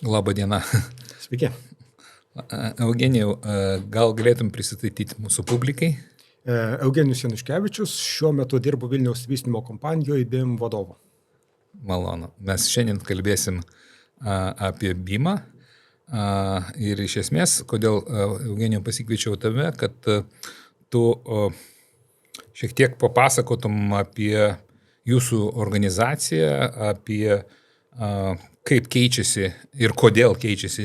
Labą dieną. Sveiki. Eugenijau, gal galėtum prisistatyti mūsų publikai? Eugenijus Januškevičius, šiuo metu dirbu Vilniaus vystymo kompanijoje BIM vadovu. Malonu. Mes šiandien kalbėsim apie BIM-ą ir iš esmės, kodėl Eugenijau pasikviečiau tave, kad tu šiek tiek papasakotum apie jūsų organizaciją, apie kaip keičiasi ir kodėl keičiasi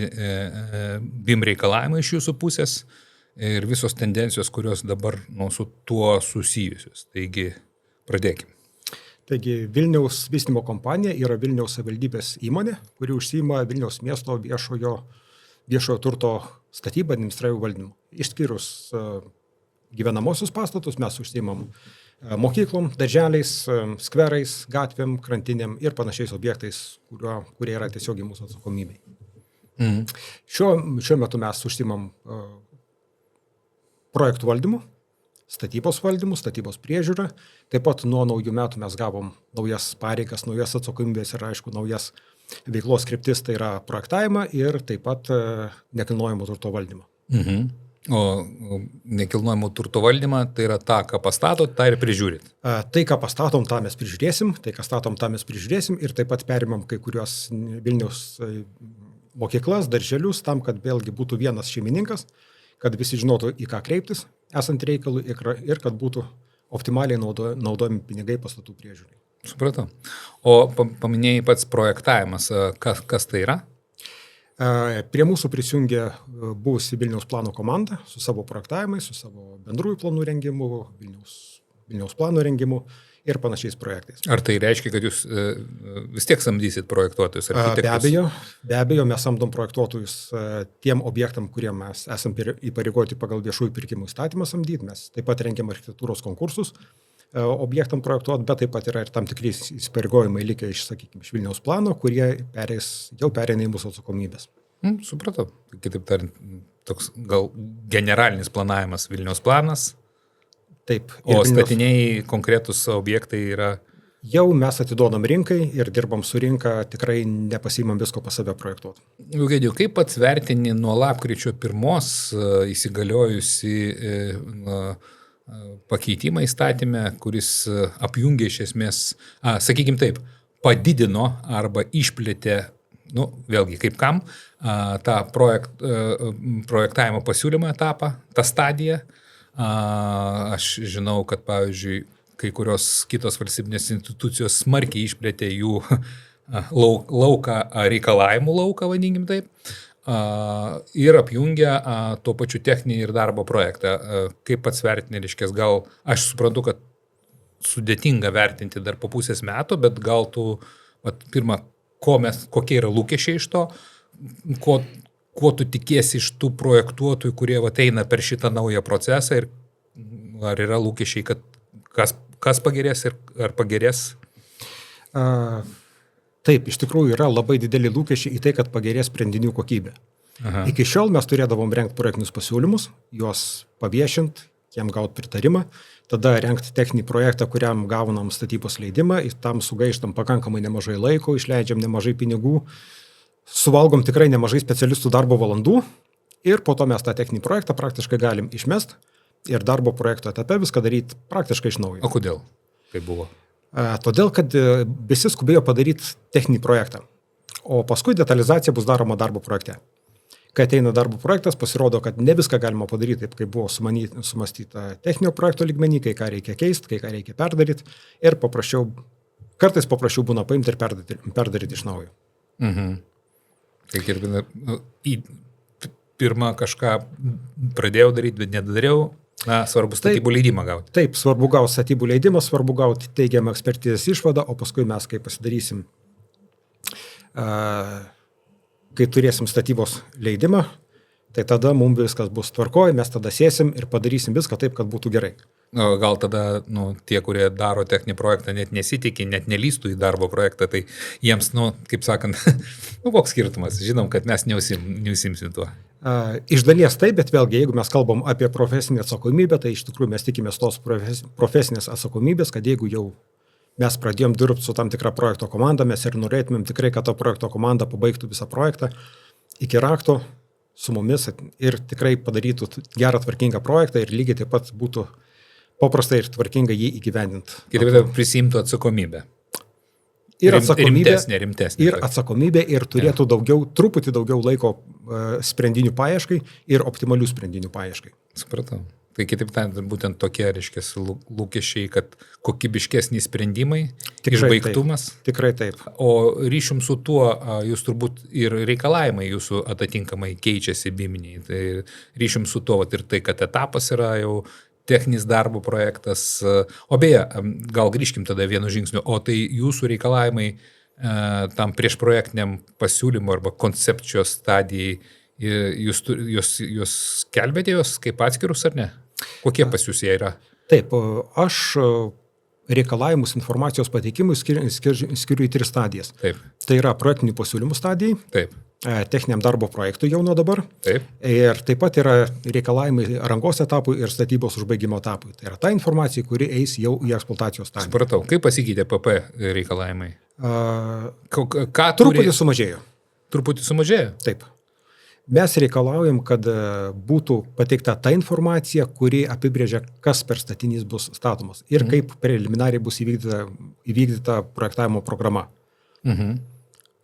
BIM reikalavimai iš jūsų pusės ir visos tendencijos, kurios dabar su tuo susijusios. Taigi, pradėkime. Taigi, Vilniaus vystymo kompanija yra Vilniaus savivaldybės įmonė, kuri užsiima Vilniaus miesto viešojo turto statybą, administravimo valdymu. Išskyrus gyvenamosius pastatus mes užsiimam mokyklom, darželiais, skverais, gatvėm, krantiniam ir panašiais objektais, kurie yra tiesiogiai mūsų atsakomybei. Šiuo metu mes užsiimam projektų valdymu, statybos valdymu, statybos priežiūrą. Taip pat nuo naujų metų mes gavom naujas pareigas, naujas atsakomybės ir aišku naujas veiklos kryptis, tai yra projektavimą ir taip pat nekilnojamo turto valdymą. O nekilnojamo turto valdymą, tai yra tą, ką pastatot, tą ir prižiūrit? Tai, ką pastatom, tą mes prižiūrėsim, ir taip pat perimam kai kurios Vilniaus mokyklas, darželius, tam, kad vėlgi būtų vienas šeimininkas, kad visi žinotų, į ką kreiptis, esant reikalui, ir kad būtų optimaliai naudojami pinigai pastatų priežiūrai. Supratau. O paminėjai pats projektavimas, kas tai yra? Prie mūsų prisijungė buvusi Vilniaus plano komanda su savo projektavimais, su savo bendrųjų planų rengimu, Vilniaus plano rengimu ir panašiais projektais. Ar tai reiškia, kad jūs vis tiek samdysit projektuotojus, architektus? Be abejo, mes samdom projektuotojus tiem objektam, kurie mes esam įpareigoti pagal viešųjų pirkimų įstatymą samdyti. Mes taip pat rengiam architektūros konkursus objektam projektuoti, bet taip pat yra ir tam tikri įsipareigojimai likę iš Vilniaus plano, kurie jau pereina į mūsų atsakomybės. Supratau. Kitaip tariant, toks gal generalinis planavimas Vilniaus planas. Taip. O statiniai konkretus objektai yra? Jau mes atiduodam rinkai ir dirbam su rinka, tikrai nepasiimam visko pas save projektuoti. Eugenijau, kaip pats vertini nuo lapkričio 1 įsigaliojusi pakeitimą įstatymę, kuris apjungė iš esmės, sakykim taip, padidino arba išplėtė, vėlgi kaip kam, tą projektavimo pasiūlymo etapą, tą stadiją. Aš žinau, kad pavyzdžiui, kai kurios kitos valstybinės institucijos smarkiai išplėtė jų lauką, reikalavimų lauką, vadinkim taip, ir apjungia tuo pačiu techninį ir darbo projektą. Kaip pats vertinė, reiškės, gal aš suprantu, kad sudėtinga vertinti dar po pusės metų, bet gal tu, pirmą, kokie yra lūkesčiai iš to, ko tu tikiesi iš tų projektuotojų, kurie eina per šitą naują procesą ir ar yra lūkesčiai, kad kas pagerės ir ar pagerės? Taip, iš tikrųjų yra labai dideli lūkesčiai į tai, kad pagerės sprendinių kokybė. Aha. Iki šiol mes turėdavom rengti projektinius pasiūlymus, juos paviešinti, jam gauti pritarimą, tada rengti techninį projektą, kuriam gaunam statybos leidimą, tam sugaištam pakankamai nemažai laiko, išleidžiam nemažai pinigų, suvalgom tikrai nemažai specialistų darbo valandų ir po to mes tą techninį projektą praktiškai galim išmest ir darbo projekto etape viską daryti praktiškai iš naujo. O kodėl tai buvo? Todėl, kad visi skubėjo padaryti techninį projektą, o paskui detalizacija bus daroma darbo projekte. Kai ateina darbo projektas, pasirodo, kad ne viską galima padaryti taip, kaip buvo sumastyta techninio projekto lygmenį, kai ką reikia keisti, kai ką reikia perdaryti ir kartais paprasčiau būna paimti ir perdaryti iš naujo. Tai pirmą kažką pradėjau daryti, bet nedariau. Svarbu statybų leidimą gauti. Taip, svarbu gauti statybų leidimą, svarbu gauti teigiamą ekspertizės išvadą, o paskui mes, kai pasidarysim, kai turėsim statybos leidimą, tai tada mums viskas bus tvarkoj, mes tada sėsim ir padarysim viską taip, kad būtų gerai. Gal tada tie, kurie daro techninį projektą, net nesitikė, net nelystų į darbo projektą, tai jiems, kaip sakant, koks skirtumas, žinom, kad mes neusimsim tuo. Iš dalies taip, bet vėlgi, jeigu mes kalbam apie profesinę atsakomybę, tai iš tikrųjų mes tikimės tos profesinės atsakomybės, kad jeigu jau mes pradėjom dirbti su tam tikra projekto komanda, mes ir norėtumėm tikrai, kad ta projekto komanda pabaigtų visą projektą iki rakto su mumis ir tikrai padarytų gerą tvarkingą projektą ir lygiai taip pat būtų paprastai ir tvarkingai jį įgyvendinti. Kitaip prisimtų atsakomybę. Ir atsakomybė, rimtesnė. Ir atsakomybė ir turėtų truputį daugiau laiko sprendinių paieškai ir optimalių sprendinių paieškai. Supratau. Tai kitaip tariant, būtent tokie, reiškia, lūkesčiai, kad kokybiškesni sprendimai, išbaigtumas. Tikrai taip. O ryšium su tuo, jūs turbūt ir reikalavimai jūsų atitinkamai keičiasi BIM-iniai. Tai ryšium su tuo, ir tai, kad etapas yra jau techninis darbo projektas. O beje, gal grįžkim tada vienu žingsniu, o tai jūsų reikalavimai tam prieš projektiniam pasiūlymui arba koncepcijos stadijai, jūs skelbėte jos kaip atskirus ar ne? Kokie pas jūs jie yra? Taip, aš reikalavimus informacijos pateikimui skiriu į 3 stadijas. Taip. Tai yra projektinių pasiūlymų stadijai, taip. Techniniam darbo projektui jau nuo dabar. Taip. Ir taip pat yra reikalavimai rangos etapui ir statybos užbaigimo etapui. Tai yra ta informacija, kuri eis jau į eksploatacijos stadiją. Supratau. Kaip pasikeitė PP reikalavimai? Truputį sumažėjo. Truputį sumažėjo? Taip. Mes reikalaujam, kad būtų pateikta ta informacija, kuri apibrėžia, kas per statinys bus statomas ir kaip preliminariai bus įvykdyta projektavimo programa.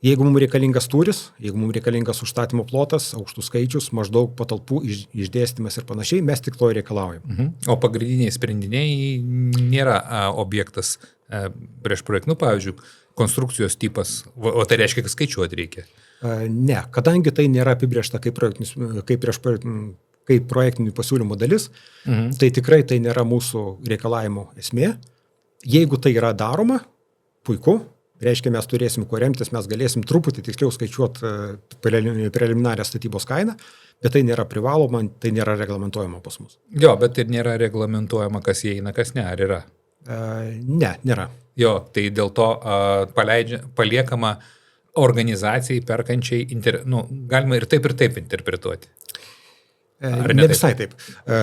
Jeigu mums reikalingas tūris, jeigu mums reikalingas užstatymo plotas, aukštų skaičius, maždaug patalpų išdėstymas ir panašiai, mes tik to reikalaujam. O pagrindiniai sprendiniai nėra objektas prieš projektą, pavyzdžiui, konstrukcijos tipas, o tai reiškia, kad skaičiuoti reikia. Ne, kadangi tai nėra apibrėžta kaip projektinių pasiūlymų dalis, tai tikrai tai nėra mūsų reikalavimo esmė. Jeigu tai yra daroma, puiku, reiškia mes turėsim kuo remtis, mes galėsim truputį tiksliau skaičiuoti preliminarią statybos kainą, bet tai nėra privaloma, tai nėra reglamentuojama pas mus. Jo, bet ir nėra reglamentuojama, kas įeina, kas ne, ar yra? Ne, nėra. Jo, tai dėl to paliekama organizacijai, perkančiai, galima ir taip interpretuoti. Ne visai taip.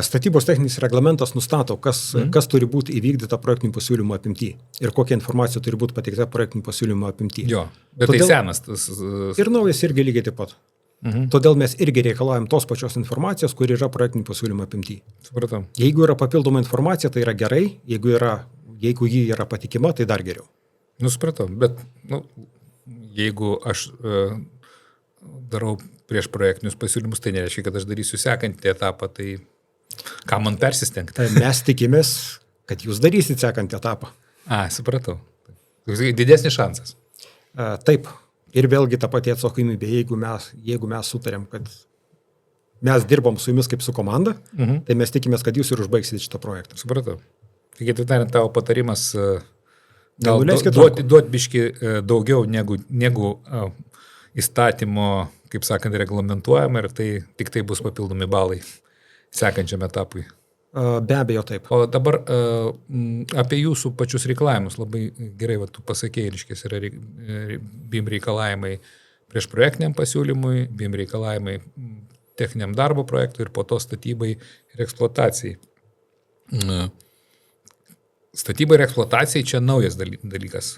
Statybos techninis reglamentas nustato, kas turi būti įvykdyta projektinių pasiūlymų apimty ir kokia informacija turi būti pateikta projektinių pasiūlymų apimty. Jo, bet todėl, tai senas. Ir naujas irgi lygiai taip pat. Todėl mes irgi reikalaujam tos pačios informacijos, kur yra projektinių pasiūlymų apimty. Supratau. Jeigu yra papildoma informacija, tai yra gerai, jeigu ji yra patikima, tai dar geriau. Supratau, bet jeigu aš darau prieš projektinius pasiūlymus, tai nereiškia, kad aš darysiu sekantį etapą, tai ką man persistengti? Mes tikimės, kad jūs darysit sekantį etapą. Supratau. Didesnis šansas. Taip. Ir vėlgi ta pati atsakomybė, jeigu mes sutarėm, kad mes dirbam su jumis kaip su komanda, tai mes tikimės, kad jūs ir užbaigsit šitą projektą. Supratau. Taigi, tai tariant, tavo patarimas duot biški daugiau negu įstatymo, kaip sakant, reglamentuojama ir tai tik tai bus papildomi balai sekančiam etapui. Be abejo, taip. O dabar apie jūsų pačius reikalavimus. Labai gerai, tu pasakėjai, reiškės, yra BIM reikalavimai prieš projektiniam pasiūlymui, BIM reikalavimai techniniam darbo projektui ir po to statybai ir eksploatacijai. Statyba ir eksploatacija čia naujas dalykas.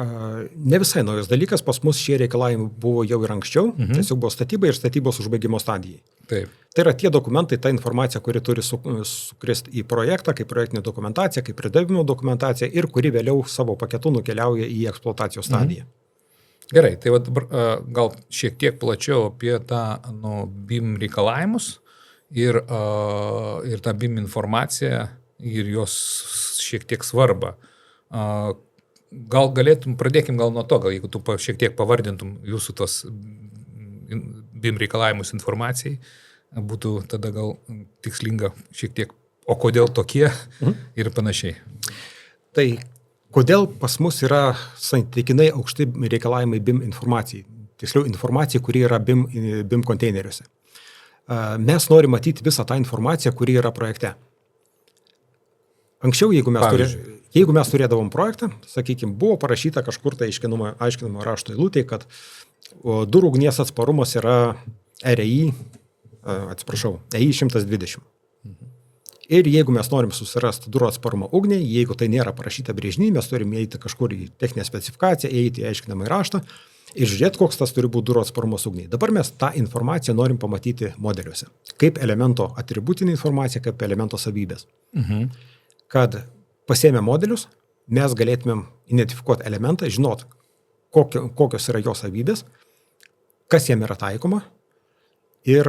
Ne visai naujas dalykas, pas mus šie reikalavimai buvo jau ir anksčiau, tiesiog buvo statyba ir statybos užbaigimo stadijai. Taip. Tai yra tie dokumentai, ta informacija, kuri turi sukristi į projektą, kaip projektinė dokumentacija, kaip pridavimo dokumentacija ir kuri vėliau savo paketu nukeliauja į eksploatacijos stadiją. Gerai, tai dabar gal šiek tiek plačiau apie tą BIM reikalavimus ir tą BIM informaciją ir jos šiek tiek svarbą. Gal pradėkim nuo to, jeigu tu šiek tiek pavardintum jūsų tos BIM reikalavimus informacijai, būtų tada gal tikslinga šiek tiek, o kodėl tokie ir panašiai. Tai kodėl pas mus yra santykinai aukšti reikalavimai BIM informacijai, tiksliau informacija, kuri yra BIM konteineriuose. Mes norime matyti visą tą informaciją, kuri yra projekte. Anksčiau, jeigu mes turėdavom projektą, sakykime, buvo parašyta kažkur tai aiškinamo rašto eilutėje, kad durų ugnies atsparumas yra EI 120. Ir jeigu mes norim susirasti durų atsparumo ugniai, jeigu tai nėra parašyta brėžiny, mes turim eiti kažkur į techninę specifikaciją, eiti į aiškinamą raštą ir žiūrėti, koks tas turi būti durų atsparumas ugniai. Dabar mes tą informaciją norim pamatyti modeliuose. Kaip elemento atributinė informacija, kaip elemento savybės. Kad pasiėmę modelius, mes galėtumėm identifikuoti elementą, žinot, kokios yra jo savybės, kas jam yra taikoma ir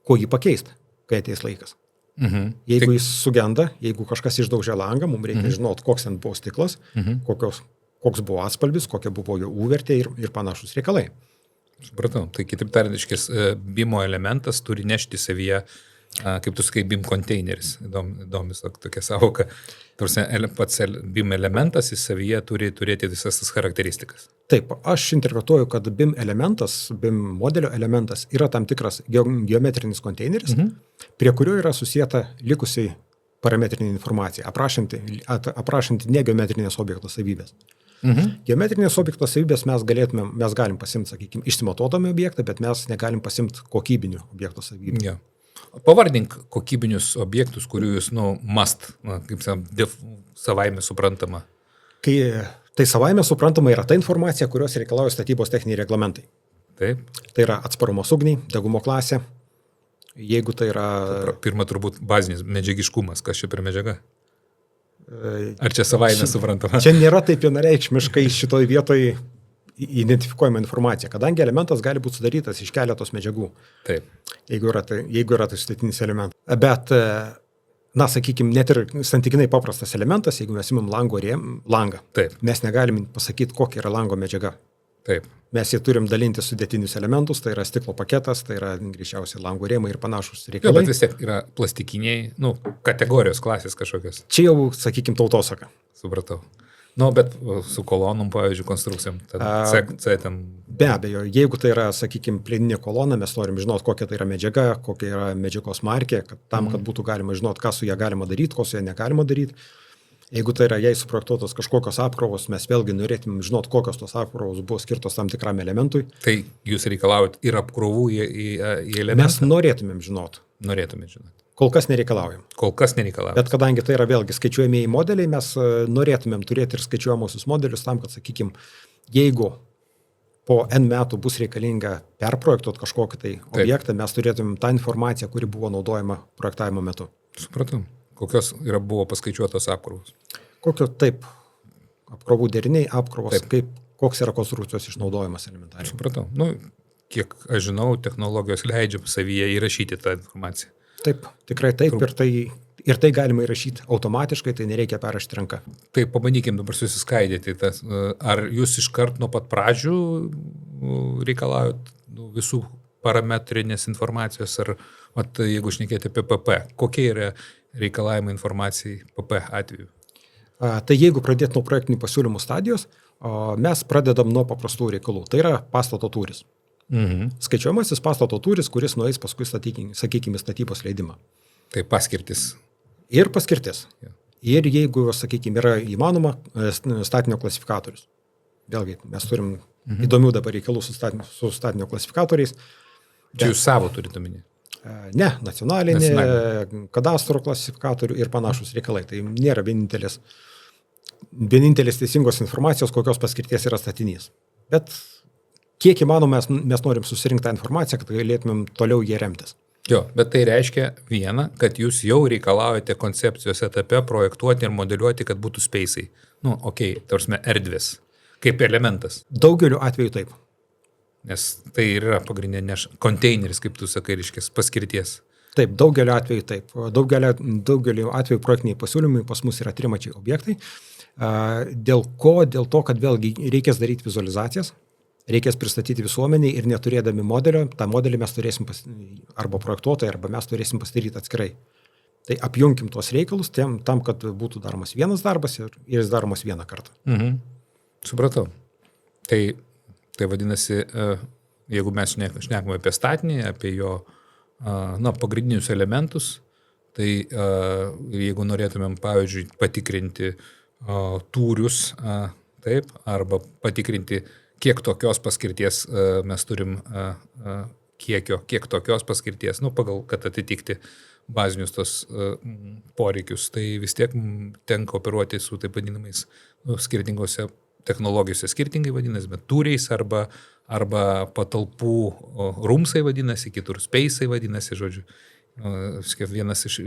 ko jį pakeisti, kai ateis laikas. Jeigu jis sugenda, jeigu kažkas išdaužė langą, mums reikia žinot, koks ten buvo stiklas, koks buvo atspalvis, kokia buvo jo U vertė ir panašus reikalai. Supratau. Tai kitaip tariant, BIM elementas turi nešti savyje, kaip tu sakai, BIM konteineris. Įdomis tokia savoka. Pats BIM elementas į savyje turi turėti visas tas charakteristikas. Taip, aš interpretuoju, kad BIM elementas, BIM modelio elementas yra tam tikras geometrinis konteineris, prie kurio yra susijęta likusiai parametrinė informacija, aprašanti negeometrinės objekto savybės. Geometrinės objekto savybės mes galim pasimti, sakykime, išsimatuodami objektą, bet mes negalim pasimti kokybinių objekto savybių. Ja. Pavardink kokybinius objektus, kurių jūs, kaip savaime suprantama. Tai savaime suprantama yra ta informacija, kurios reikalauja statybos techniniai reglamentai. Taip. Tai yra atsparumas ugniai, degumo klasė. Jeigu tai yra... Pirma turbūt bazinis medžiagiškumas, kas čia per medžiaga? Ar čia savaime suprantama? Čia nėra taip vienareikšmiškai šitoj vietoj identifikuojama informacija, kadangi elementas gali būti sudarytas iš keletos medžiagų. Taip. Jeigu yra tai sudėtinis elementas. Bet, sakykime, net ir santykinai paprastas elementas, jeigu mes imam langą, taip, mes negalim pasakyti, kokia yra lango medžiaga. Taip. Mes jį turim dalinti sudėtinius elementus, tai yra stiklo paketas, tai yra greičiausiai lango rėmai ir panašus reikalai. Bet vis tiek yra plastikiniai, kategorijos klasės kažkokios. Čia jau, sakykime, tautosaka. Supratau. Bet su kolonom, pavyzdžiui, konstrukcijom, C ten... Be abejo, jeigu tai yra, sakykime, plieninė kolona, mes norim žinoti, kokia tai yra medžiaga, kokia yra medžiagos markė, kad būtų galima žinoti, ką su ją galima daryti, ko su ją negalima daryti. Jeigu tai yra jai suprojektuotos kažkokios apkrovos, mes vėlgi norėtumėm žinoti, kokios tos apkrovos buvo skirtos tam tikram elementui. Tai jūs reikalaujat ir apkrovų į elementą? Mes norėtumėm žinoti. Norėtumėm žinoti. Kol kas nereikalaujam. Bet kadangi tai yra vėlgi skaičiuojamieji modeliai, mes norėtumėm turėti ir skaičiuojamosius modelius tam, kad, sakykime, jeigu po N metų bus reikalinga perprojektuoti kažkokį tai objektą, mes turėtumėm tą informaciją, kuri buvo naudojama projektavimo metu. Supratau. Kokios buvo paskaičiuotos apkrovos? Apkrovų deriniai, apkrovos, koks yra konstrukcijos išnaudojimas elementariai. Supratau. Kiek aš žinau, technologijos leidžia savyje įrašyti tą informaciją. Taip, tikrai taip, ir tai galima įrašyti automatiškai, tai nereikia perrašyti ranką. Tai pabandykim dabar susiskaidyti. Ar jūs iškart nuo pat pradžių reikalaujat visų parametrinės informacijos, ar jeigu šnekėti apie PP, kokie yra reikalavimai informacijai PP atveju? Tai jeigu pradėti nuo projektinių pasiūlymų stadijos, mes pradedam nuo paprastų reikalų. Tai yra pastato tūris. Skaičiuojamasis pastato tūris, kuris nueis paskui, sakykime, statybos leidimą. Tai paskirtis. Ir paskirtis. Ja. Ir jeigu, sakykime, yra įmanoma statinio klasifikatorius. Vėlgi, mes turim įdomių dabar reikalų su statinio klasifikatoriais. Čia jūs savo turite omeny? Ne, nacionalinė, kadastro klasifikatorių ir panašus reikalai. Tai nėra vienintelės teisingos informacijos, kokios paskirties yra statinys. Bet kiek įmanoma mes norim susirinkti tą informaciją, kad galėtumėm toliau jie remtis. Jo, bet tai reiškia viena, kad jūs jau reikalaujate koncepcijos etape projektuoti ir modeliuoti, kad būtų speisai. Erdvės, kaip elementas. Daugeliu atveju taip. Nes tai yra pagrindinė konteineris, kaip tu sakai, reiškia, paskirties. Taip, daugeliu atveju taip. Daugeliu atveju projektiniai pasiūlymai pas mus yra trimačiai objektai. Dėl ko? Dėl to, kad vėlgi reikės daryti vizualizacijas, reikės pristatyti visuomeniai ir neturėdami modelio, tą modelį mes turėsim arba projektuotojai, arba mes turėsim pasidaryti atskirai. Tai apjungim tuos reikalus tam, kad būtų daromas vienas darbas ir jis daromas vieną kartą. Supratau. Tai vadinasi, jeigu mes šnekame apie statinį, apie jo pagrindinius elementus, tai jeigu norėtumėm, pavyzdžiui, patikrinti tūrius, taip, arba patikrinti, kiek tokios paskirties mes turim, kiek tokios paskirties, pagal, kad atitikti bazinius tos poreikius, tai vis tiek tenka operuoti su taip vadinamais skirtingose technologijose, skirtingai vadinasi, bet tūriais arba patalpų rūmsai vadinasi, kitur speisai vadinasi, žodžiu. Vienas iš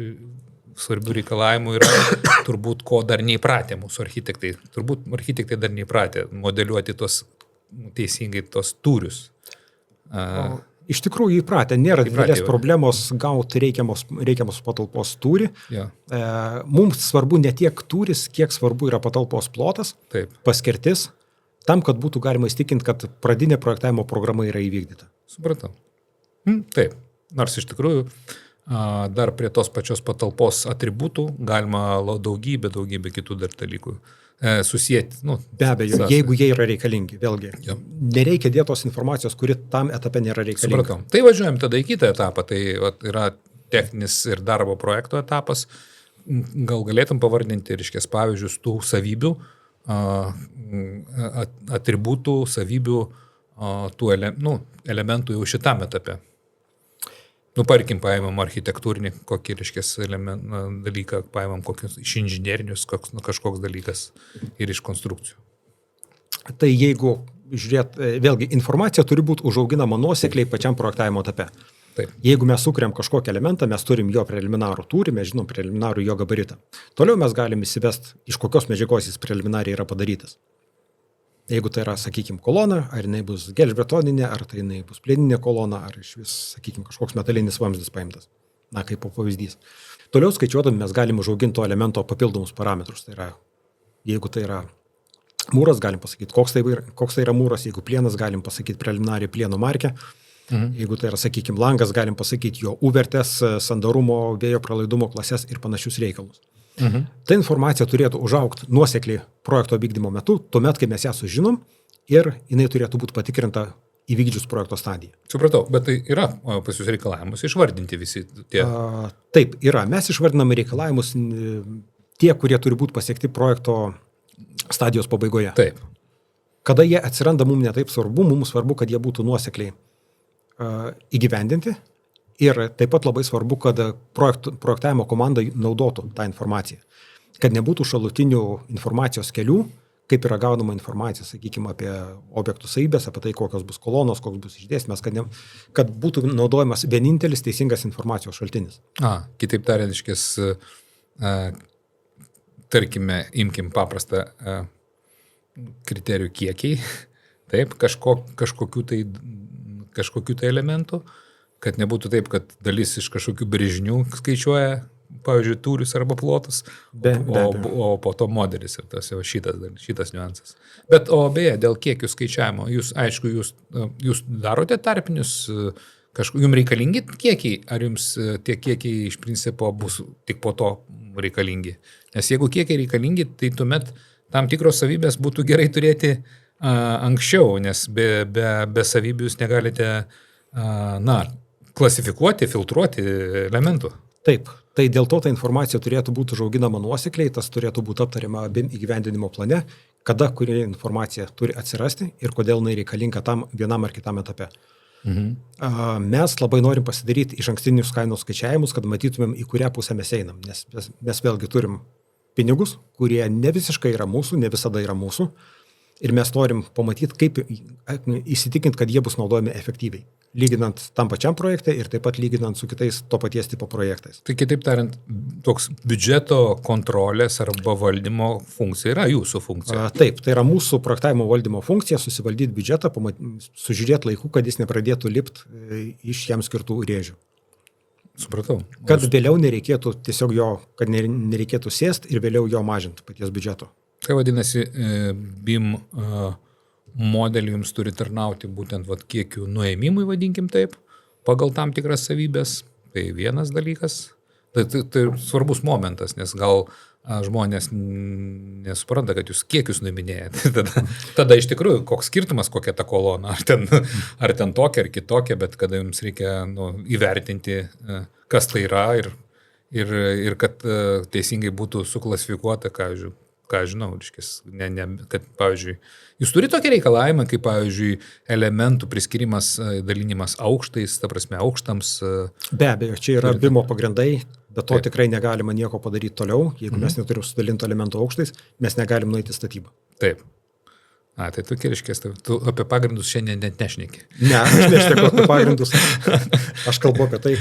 svarbių reikalavimų yra turbūt, ko dar neįpratę mūsų architektai. Turbūt architektai dar neįpratę modeliuoti teisingai tos tūrius. Iš tikrųjų įpratę, nėra didelės problemos gauti reikiamos patalpos tūrį. Ja. Mums svarbu ne tiek tūris, kiek svarbu yra patalpos plotas, paskirtis, tam, kad būtų galima įstikinti, kad pradinė projektavimo programa yra įvykdyta. Supratau. Taip, nors iš tikrųjų dar prie tos pačios patalpos atributų galima daugybę kitų dar dalykų susijęti. Be abejo, jeigu jie yra reikalingi, vėlgi. Ja. Nereikia dėtos informacijos, kuri tam etape nėra reikalinga. Supratau. Tai važiuojam tada į kitą etapą, tai yra techninis ir darbo projekto etapas. Gal galėtum pavardinti, reiškia, pavyzdžius tų savybių, atributų, savybių, tų elementų jau šitam etape. Parkim, paėmam architektūrinį kokį, reiškia, dalyką, paėmam kokius iš inžinerinius, kažkoks dalykas ir iš konstrukcijų. Tai jeigu žiūrėt, vėlgi, informacija turi būti užauginama nuosekliai pačiam projektavimo etape. Taip. Jeigu mes sukuriam kažkokį elementą, mes turim jo preliminarų tūrį, mes žinom preliminarų jo gabaritą. Toliau mes galim įsivest, iš kokios medžiagos jis preliminariai yra padarytas. Jeigu tai yra, sakykime, kolona, ar jinai bus gelžbetoninė, ar tai jinai bus plieninė kolona, ar iš vis, sakykime, kažkoks metalinis vamzdis paimtas. Kaip pavyzdys. Toliau skaičiuodami mes galime užauginti to elemento papildomus parametrus. Tai yra, jeigu tai yra mūras, galim pasakyti, koks tai yra mūras, jeigu plienas, galim pasakyti preliminariai plieno markę. Jeigu tai yra, sakykime, langas, galim pasakyti jo U vertės, sandarumo, vėjo pralaidumo klases ir panašius reikalus. Ta informacija turėtų užaugti nuosekliai projekto vykdymo metu, tuomet, kai mes ją sužinom ir jinai turėtų būti patikrinta įvykdžius projekto stadiją. Supratau, bet tai yra pas jūs reikalavimus išvardinti visi tie? Taip, yra. Mes išvardiname reikalavimus tie, kurie turi būti pasiekti projekto stadijos pabaigoje. Taip. Kada jie atsiranda, mums netaip svarbu, mums svarbu, kad jie būtų nuosekliai įgyvendinti. Ir taip pat labai svarbu, kad projektavimo komanda naudotų tą informaciją. Kad nebūtų šalutinių informacijos kelių, kaip yra gaunama informacija, sakykime, apie objektų savybės, apie tai, kokios bus kolonos, koks bus išdėstymas, kad būtų naudojamas vienintelis teisingas informacijos šaltinis. Kitaip tariant, tarkime, imkim paprastą kriterijų kiekiai, taip, kažkokių tai elementų, kad nebūtų taip, kad dalis iš kažkokių brėžinių skaičiuoja, pavyzdžiui, tūrius arba plotus, o po to modelis ir tas jau šitas niuansas. Bet, beje, dėl kiekių skaičiavimo, jūs darote tarpinius, jums reikalingi kiekiai, ar jums tie kiekiai iš principo bus tik po to reikalingi? Nes jeigu kiekiai reikalingi, tai tuomet tam tikros savybės būtų gerai turėti anksčiau, nes be savybių jūs negalite, klasifikuoti, filtruoti elementų. Taip, tai dėl to ta informacija turėtų būti užauginama nuosekliai, tas turėtų būti aptariama abiem įgyvendinimo plane, kada kuri informacija turi atsirasti ir kodėl jinai reikalinga tam vienam ar kitam etape. Mes labai norim pasidaryti išankstinius kainos skaičiavimus, kad matytumėm, į kurią pusę mes einam, nes mes vėlgi turim pinigus, kurie ne visiškai yra mūsų, ne visada yra mūsų. Ir mes norim pamatyti, kaip įsitikinti, kad jie bus naudojami efektyviai, lyginant tam pačiam projekte ir taip pat lyginant su kitais to paties tipo projektais. Tai kitaip tariant, toks biudžeto kontrolės arba valdymo funkcija yra jūsų funkcija. Taip, tai yra mūsų projektavimo valdymo funkcija, susivaldyti biudžetą, sužiūrėti laiku, kad jis nepradėtų lipti iš jam skirtų rėžių. Supratau. Kad vėliau nereikėtų tiesiog kad nereikėtų sėsti ir vėliau jo mažinti paties biudžeto. Tai vadinasi, BIM modelį jums turi tarnauti būtent kiekių nuėmimui, vadinkim taip, pagal tam tikras savybės. Tai vienas dalykas. Tai svarbus momentas, nes gal žmonės nesupranta, kad jūs kiekius nuiminėjate. Tada iš tikrųjų, koks skirtumas, kokia ta kolona, ar ten tokia, ar kitokia, bet kada jums reikia įvertinti, kas tai yra ir kad teisingai būtų suklasifikuota, ką ką žinau, kad, pavyzdžiui, jūs turite tokį reikalavimą, kaip, pavyzdžiui, elementų priskirimas, dalinimas aukštais, ta prasme, aukštams. Be abejo, čia yra BIM pagrindai, bet to tikrai negalima nieko padaryti toliau. Jeigu mes neturim sudalintų elementų aukštais, mes negalim nueiti į statybą. Taip. Tai tu kiriškės, tu apie pagrindus šiandien net nešneki. Ne, aš nešneku apie pagrindus. Aš kalbu apie tai,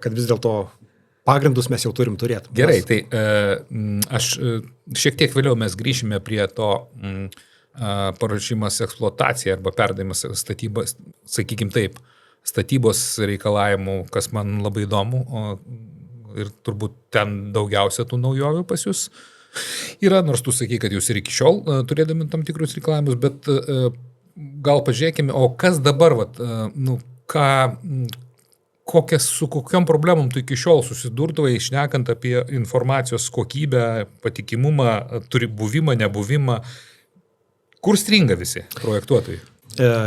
kad vis dėlto pagrindus mes jau turim turėti. Gerai, tai aš šiek tiek vėliau mes grįšime prie to paruošimas eksploatacija arba perdavimas statybos, sakykim taip, statybos reikalavimų, kas man labai įdomu, ir turbūt ten daugiausia tų naujovių pas jūs yra, nors tu sakai, kad jūs ir iki šiol turėdami tam tikrus reikalavimus, bet gal pažiūrėkime, o kas dabar, su kokiom problemom tu iki šiol susidurdavai, šnekant apie informacijos kokybę, patikimumą, turi buvimą, nebuvimą, kur stringa visi projektuotojai?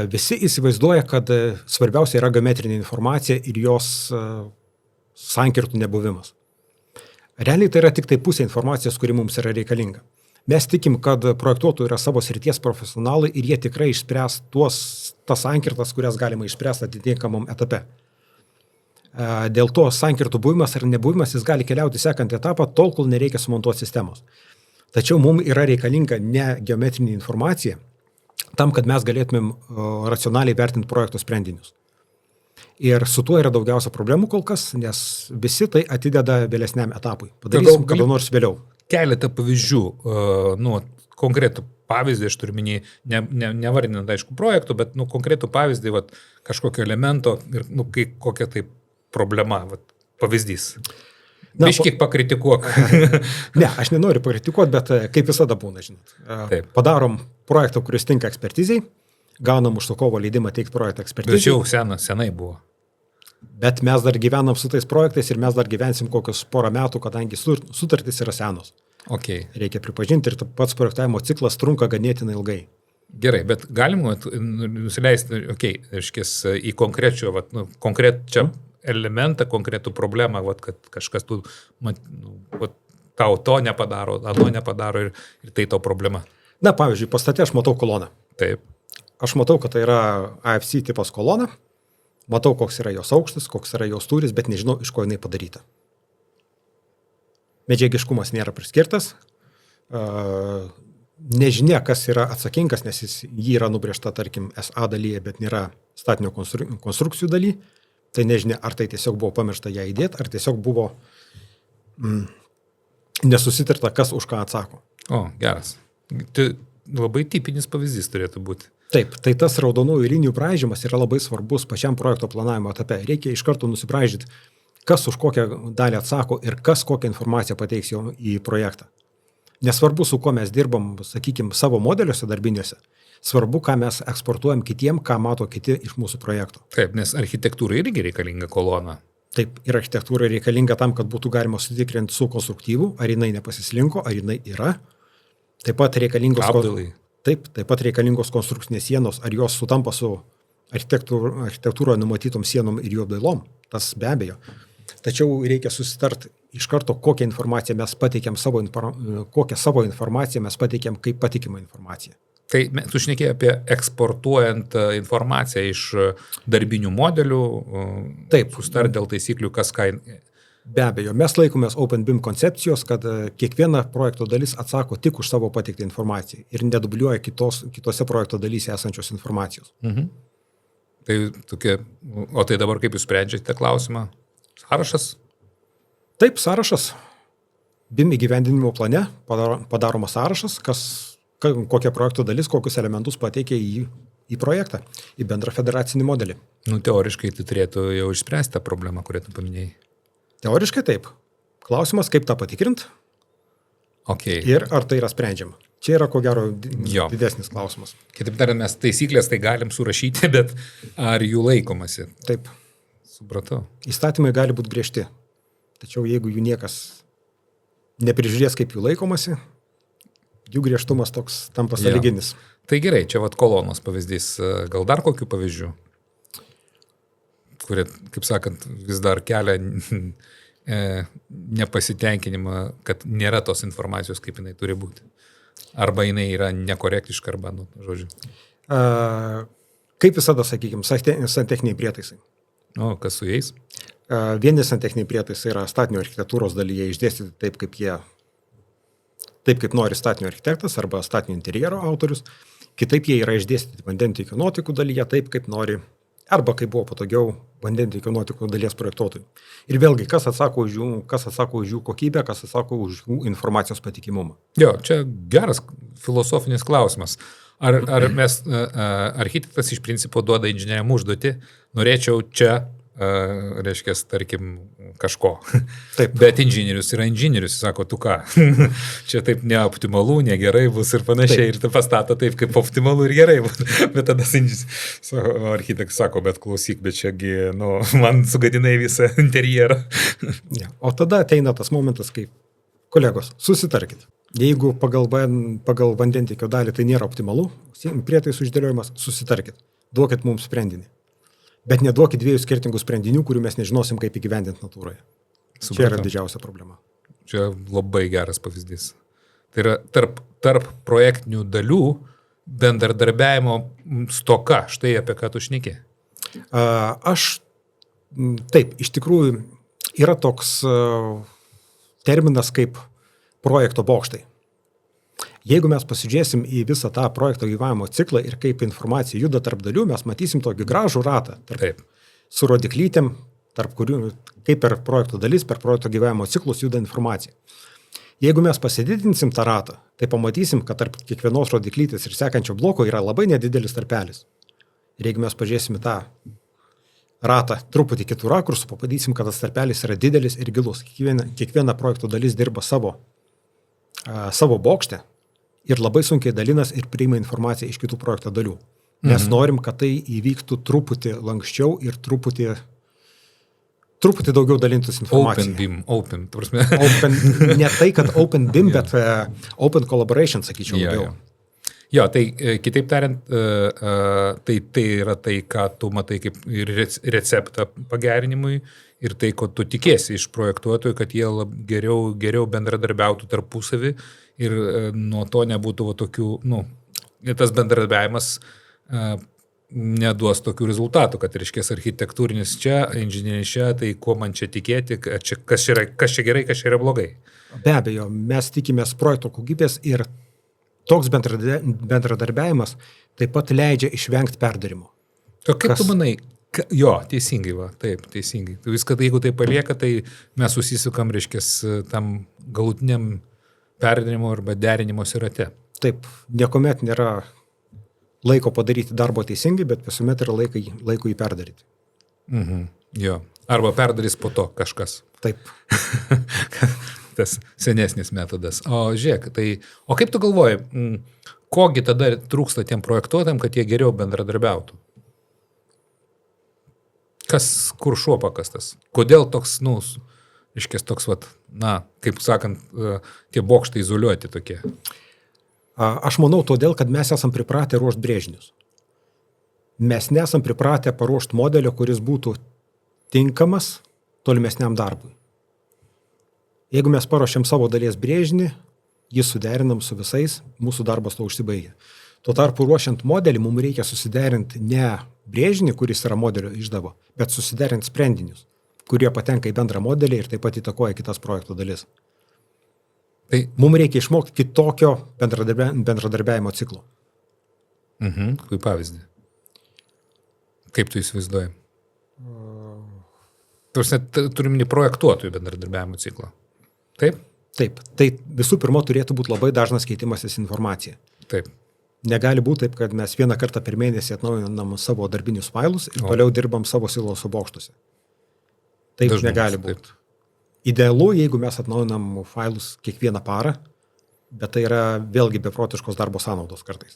Visi įsivaizduoja, kad svarbiausia yra geometrinė informacija ir jos sankirtų nebuvimas. Realiai tai yra tik tai pusė informacijos, kuri mums yra reikalinga. Mes tikim, kad projektuotojai yra savo srities profesionalai ir jie tikrai išspręs tas sankirtas, kurias galima išspręsti atitinkamam etape. Dėl to sankirtų buvimas ar nebuvimas jis gali keliauti sekant etapą, tol, kol nereikia sumontuoti sistemos. Tačiau mums yra reikalinga ne geometrinė informacija, tam, kad mes galėtumėm racionaliai vertinti projekto sprendinius. Ir su tuo yra daugiausia problemų kol kas, nes visi tai atideda vėlesniam etapui. Padarysim kada nors vėliau. Keletą pavyzdžių, konkretų pavyzdį, aš turiu minį, nevardinant aišku projektų, bet konkretų pavyzdį, kažkokio elemento ir kokia tai problema, pavyzdys. Biškiek pakritikuok. Ne, aš nenoriu pakritikuoti, bet kaip visada būna, žinot. Taip. Padarom projektą, kuris tinka ekspertizijai, gaunam užsakovo leidimą teikti projektą ekspertizijai. Bet jau senai buvo. Bet mes dar gyvenam su tais projektais ir mes dar gyvensim kokius porą metų, kadangi sutartys yra senos. Okay. Reikia pripažinti ir pats projektavimo ciklas trunka ganėtinai ilgai. Gerai, bet galima nusileisti, į konkrečią elementą, konkretų problemą, kad kažkas tau to nepadaro, ano nepadaro ir tai to problema. Na, pavyzdžiui, pastate aš matau koloną. Taip. Aš matau, kad tai yra AFC tipas kolona, matau, koks yra jos aukštis, koks yra jos tūris, bet nežinau, iš ko jinai padaryta. Medžiagiškumas nėra priskirtas, nežinia, kas yra atsakingas, nes jį yra nubrėžta, tarkim, SA dalyje, bet nėra statinio konstrukcijų daly, tai nežinia, ar tai tiesiog buvo pamiršta ją įdėti, ar tiesiog buvo nesusitarta, kas už ką atsako. O, geras. Tai labai tipinis pavyzdys turėtų būti. Taip, tai tas raudonųjų linijų braižymas yra labai svarbus pačiam projekto planavimo etape. Reikia iš karto nusibraižyti, kas už kokią dalį atsako ir kas kokią informaciją pateiks jau į projektą. Nesvarbu, su kuo mes dirbam, sakykime, savo modeliuose darbiniuose. Svarbu, ką mes eksportuojam kitiem, ką mato kiti iš mūsų projekto. Taip, nes architektūrai irgi reikalinga kolona. Taip, ir architektūra reikalinga tam, kad būtų galima sutikrinti su konstruktyvu, ar jinai nepasislinko, ar jinai yra. Taip pat reikalingos konstrukcinės sienos, ar jos sutampa su architektūroje numatytom sienom ir jų apdailom. Tas be abejo. Tačiau reikia susitarti iš karto, kokią informaciją mes pateikiam kokią savo informaciją mes pateikiam kaip patikimą informaciją. Tai tu šnekėjai apie eksportuojant informaciją iš darbinių modelių, taip, susitart dėl taisyklių, kas ką. Be abejo, mes laikomės OpenBIM koncepcijos, kad kiekviena projekto dalis atsako tik už savo pateiktą informaciją ir nedubliuoja kitose projekto dalyse esančios informacijos. Mhm. O tai dabar kaip jūs sprendžiate klausimą? Sąrašas? Taip, sąrašas. BIM įgyvendinimo plane padaromas sąrašas, kokia projekto dalis, kokius elementus pateikia į projektą, į bendrą federacinį modelį. Teoriškai tai turėtų jau išspręsti tą problemą, kurią tu paminėjai. Teoriškai taip. Klausimas, kaip tą patikrint ir ar tai yra sprendžiama. Čia yra, ko gero, didesnis klausimas. Kitaip tariant, mes taisyklės tai galim surašyti, bet ar jų laikomasi? Taip. Supratau. Įstatymai gali būti griežti. Tačiau jeigu jų niekas neprižiūrės, kaip jų laikomasi, jų griežtumas toks tampa sąlyginis. Tai gerai, čia kolonos pavyzdys. Gal dar kokių pavyzdžių, kurie, kaip sakant, vis dar kelia nepasitenkinimą, kad nėra tos informacijos, kaip jinai turi būti. Arba jinai yra nekorektiška, arba, žodžiu. Kaip visada, sakykime, santechniniai prietaisai. O, kas su jais? Vieni santechniniai prietaisai yra statinio architektūros dalyje išdėstyti taip, kaip nori statinio architektas arba statinio interjero autorius. Kitaip jie yra išdėstyti vandentiekio nuotekų dalyje taip, kaip nori, arba kaip buvo patogiau vandentiekio nuotekų dalies projektuotojų. Ir vėlgi, kas atsako už jų kokybę, kas atsako už jų informacijos patikimumą. Jo, čia geras filosofinis klausimas. Ar mes, architektas iš principo duoda inžinieriam užduotį, norėčiau čia, reiškia, tarkim, kažko. Taip. Bet inžinierius yra inžinierius, sako, tu ką, čia taip neoptimalu, negerai bus ir panašiai, taip. Ir tai pastato taip, kaip optimalu ir gerai bus. Bet tada architektas sako, bet klausyk, bet čiagi, man sugadinai visą interjerą. Ja. O tada ateina tas momentas, kai, kolegos, susitarkit. Jeigu pagal vandentiekio dalį tai nėra optimalu, prietaisų išdėliojimas, susitarkit, duokit mums sprendinį. Bet neduokit dviejų skirtingų sprendinių, kurių mes nežinosim, kaip įgyvendinti natūroje. Supratau. Čia yra didžiausia problema. Čia labai geras pavyzdys. Tai yra tarp projektinių dalių bendradarbiavimo stoka, štai apie ką tu šneki. Taip, iš tikrųjų yra toks terminas kaip projekto bokštai. Jeigu mes pasižiūrėsim į visą tą projekto gyvavimo ciklą ir kaip informacija juda tarp dalių, mes matysim tokį gražų ratą su rodiklytėm, tarp kurių, kaip per projekto dalis, per projekto gyvavimo ciklus juda informacija. Jeigu mes pasididinsim tą ratą, tai pamatysim, kad tarp kiekvienos rodiklytės ir sekančio bloko yra labai nedidelis tarpelis. Ir jeigu mes pažiūrėsim tą ratą truputį kitų rakursų, pamatysim, kad tas tarpelis yra didelis ir gilus. Kiekviena projekto dalis dirba savo bokšte ir labai sunkiai dalinas ir priima informaciją iš kitų projekto dalių. Mes norim, kad tai įvyktų truputį lankščiau ir truputį daugiau dalintus informaciją. Open. Ne tai, kad open BIM, bet open collaboration, sakyčiau. Jo, tai kitaip tariant, tai yra tai, ką tu matai kaip receptą pagerinimui ir tai, ko tu tikėsi iš projektuotojų, kad jie geriau bendradarbiautų tarpusavį ir nuo to nebūtų tokių, tas bendradarbiavimas neduos tokių rezultatų, kad reiškės architektūrinis čia, inžinierinis čia, tai kuo man čia tikėti, kas čia gerai, kas čia yra blogai. Be abejo, mes tikimės projekto kokybės ir toks bendradarbiavimas taip pat leidžia išvengti perdarimo. O kaip tu manai? Jo, teisingai va, taip, teisingai. Viską, jeigu tai palieka, tai mes susisukam, reiškės, tam galutiniam perdarimo arba derinimosi rate. Taip, niekuomet nėra laiko padaryti darbo teisingai, bet visuomet yra laiko jį perdaryti. Jo, arba perdarys po to kažkas. Taip. Tas senesnis metodas. O žiūrėk, o kaip tu galvoji, kogi tada trūksta tiem projektuotam, kad jie geriau bendradarbiautų? Kur šuo pakastas? Kodėl toks, reiškės toks, kaip sakant, tie bokštai izoliuoti tokie? Aš manau todėl, kad mes esam pripratę ruošti brėžinius. Mes nesam pripratę paruošti modelio, kuris būtų tinkamas tolimesniam darbui. Jeigu mes paruošiam savo dalies brėžinį, jį suderinam su visais, mūsų darbas to užsibaigia. Tuo tarpu ruošiant modelį, mums reikia susiderinti ne brėžinį, kuris yra modelio išdavo, bet susiderinti sprendinius, kurie patenka į bendrą modelį ir taip pat įtakoja kitas projekto dalis. Tai mums reikia išmokti kitokio bendradarbiavimo ciklo. Kaip pavyzdį. Kaip tu įsivaizduoji? Turim projektuotojų bendradarbiavimo ciklą. Taip? Taip. Tai visų pirma turėtų būti labai dažnas keitimasis informacija. Taip. Negali būti taip, kad mes vieną kartą per mėnesį atnaujinam savo darbinius failus ir toliau dirbam savo siloso bokštuose. Taip dažnai negali būti. Taip. Idealu, jeigu mes atnaujinam failus kiekvieną parą, bet tai yra vėlgi beprotiškos darbo sąnaudos kartais.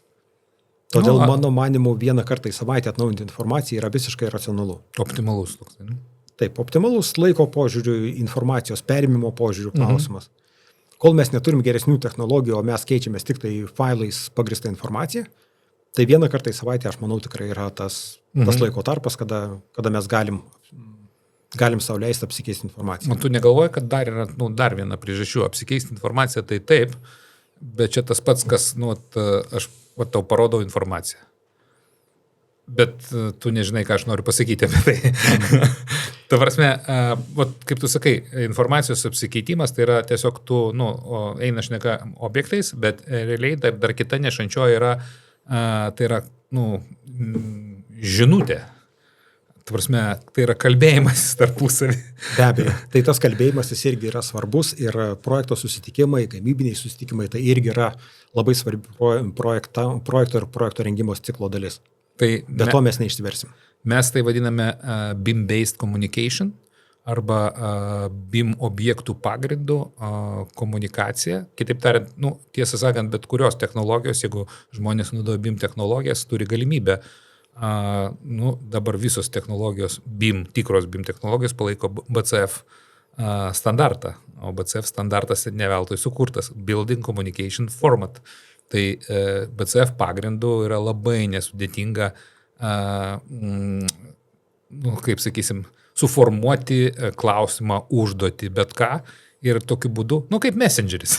Todėl mano manimu vieną kartą į savaitę atnaujinti informaciją yra visiškai racionalu. Optimalus toks, ne? Taip, optimalus laiko požiūrių, informacijos perimimo požiūrių klausimas. Kol mes neturim geresnių technologijų, o mes keičiamės tik tai failais pagrįstą informaciją, tai vieną kartą į savaitę, aš manau, tikrai yra tas laiko tarpas, kada mes galim galim sau leisti apsikeisti informaciją. Tu negalvoji, kad dar yra dar viena priežasčių apsikeisti informaciją, tai taip, bet čia tas pats, kas aš tau parodau informaciją. Bet tu nežinai, ką aš noriu pasakyti apie tai. Ta prasme, kaip tu sakai, informacijos apsikeitimas tai yra tiesiog tu, eina šneka objektais, bet realiai dar kita nešančioji yra, tai yra, žinutė. Ta prasme, tai yra kalbėjimas tarpusavį. Be abejo, tai tas kalbėjimas jis irgi yra svarbus ir projekto susitikimai, gamybiniai susitikimai, tai irgi yra labai svarbi projekto ir projekto rengimos ciklo dalis. Be to mes neišsiversim. Mes tai vadiname BIM-based communication arba BIM objektų pagrindų komunikacija. Kitaip tariant, tiesą sakant, bet kurios technologijos, jeigu žmonės naudoja BIM technologijas, turi galimybę. Dabar visos technologijos, tikros BIM technologijos palaiko BCF standartą, o BCF standartas ne veltui sukurtas, Building Communication Format. Tai BCF pagrindų yra labai nesudėtinga, kaip sakysim, suformuoti klausimą, užduoti bet ką ir tokiu būdu, kaip messengeris.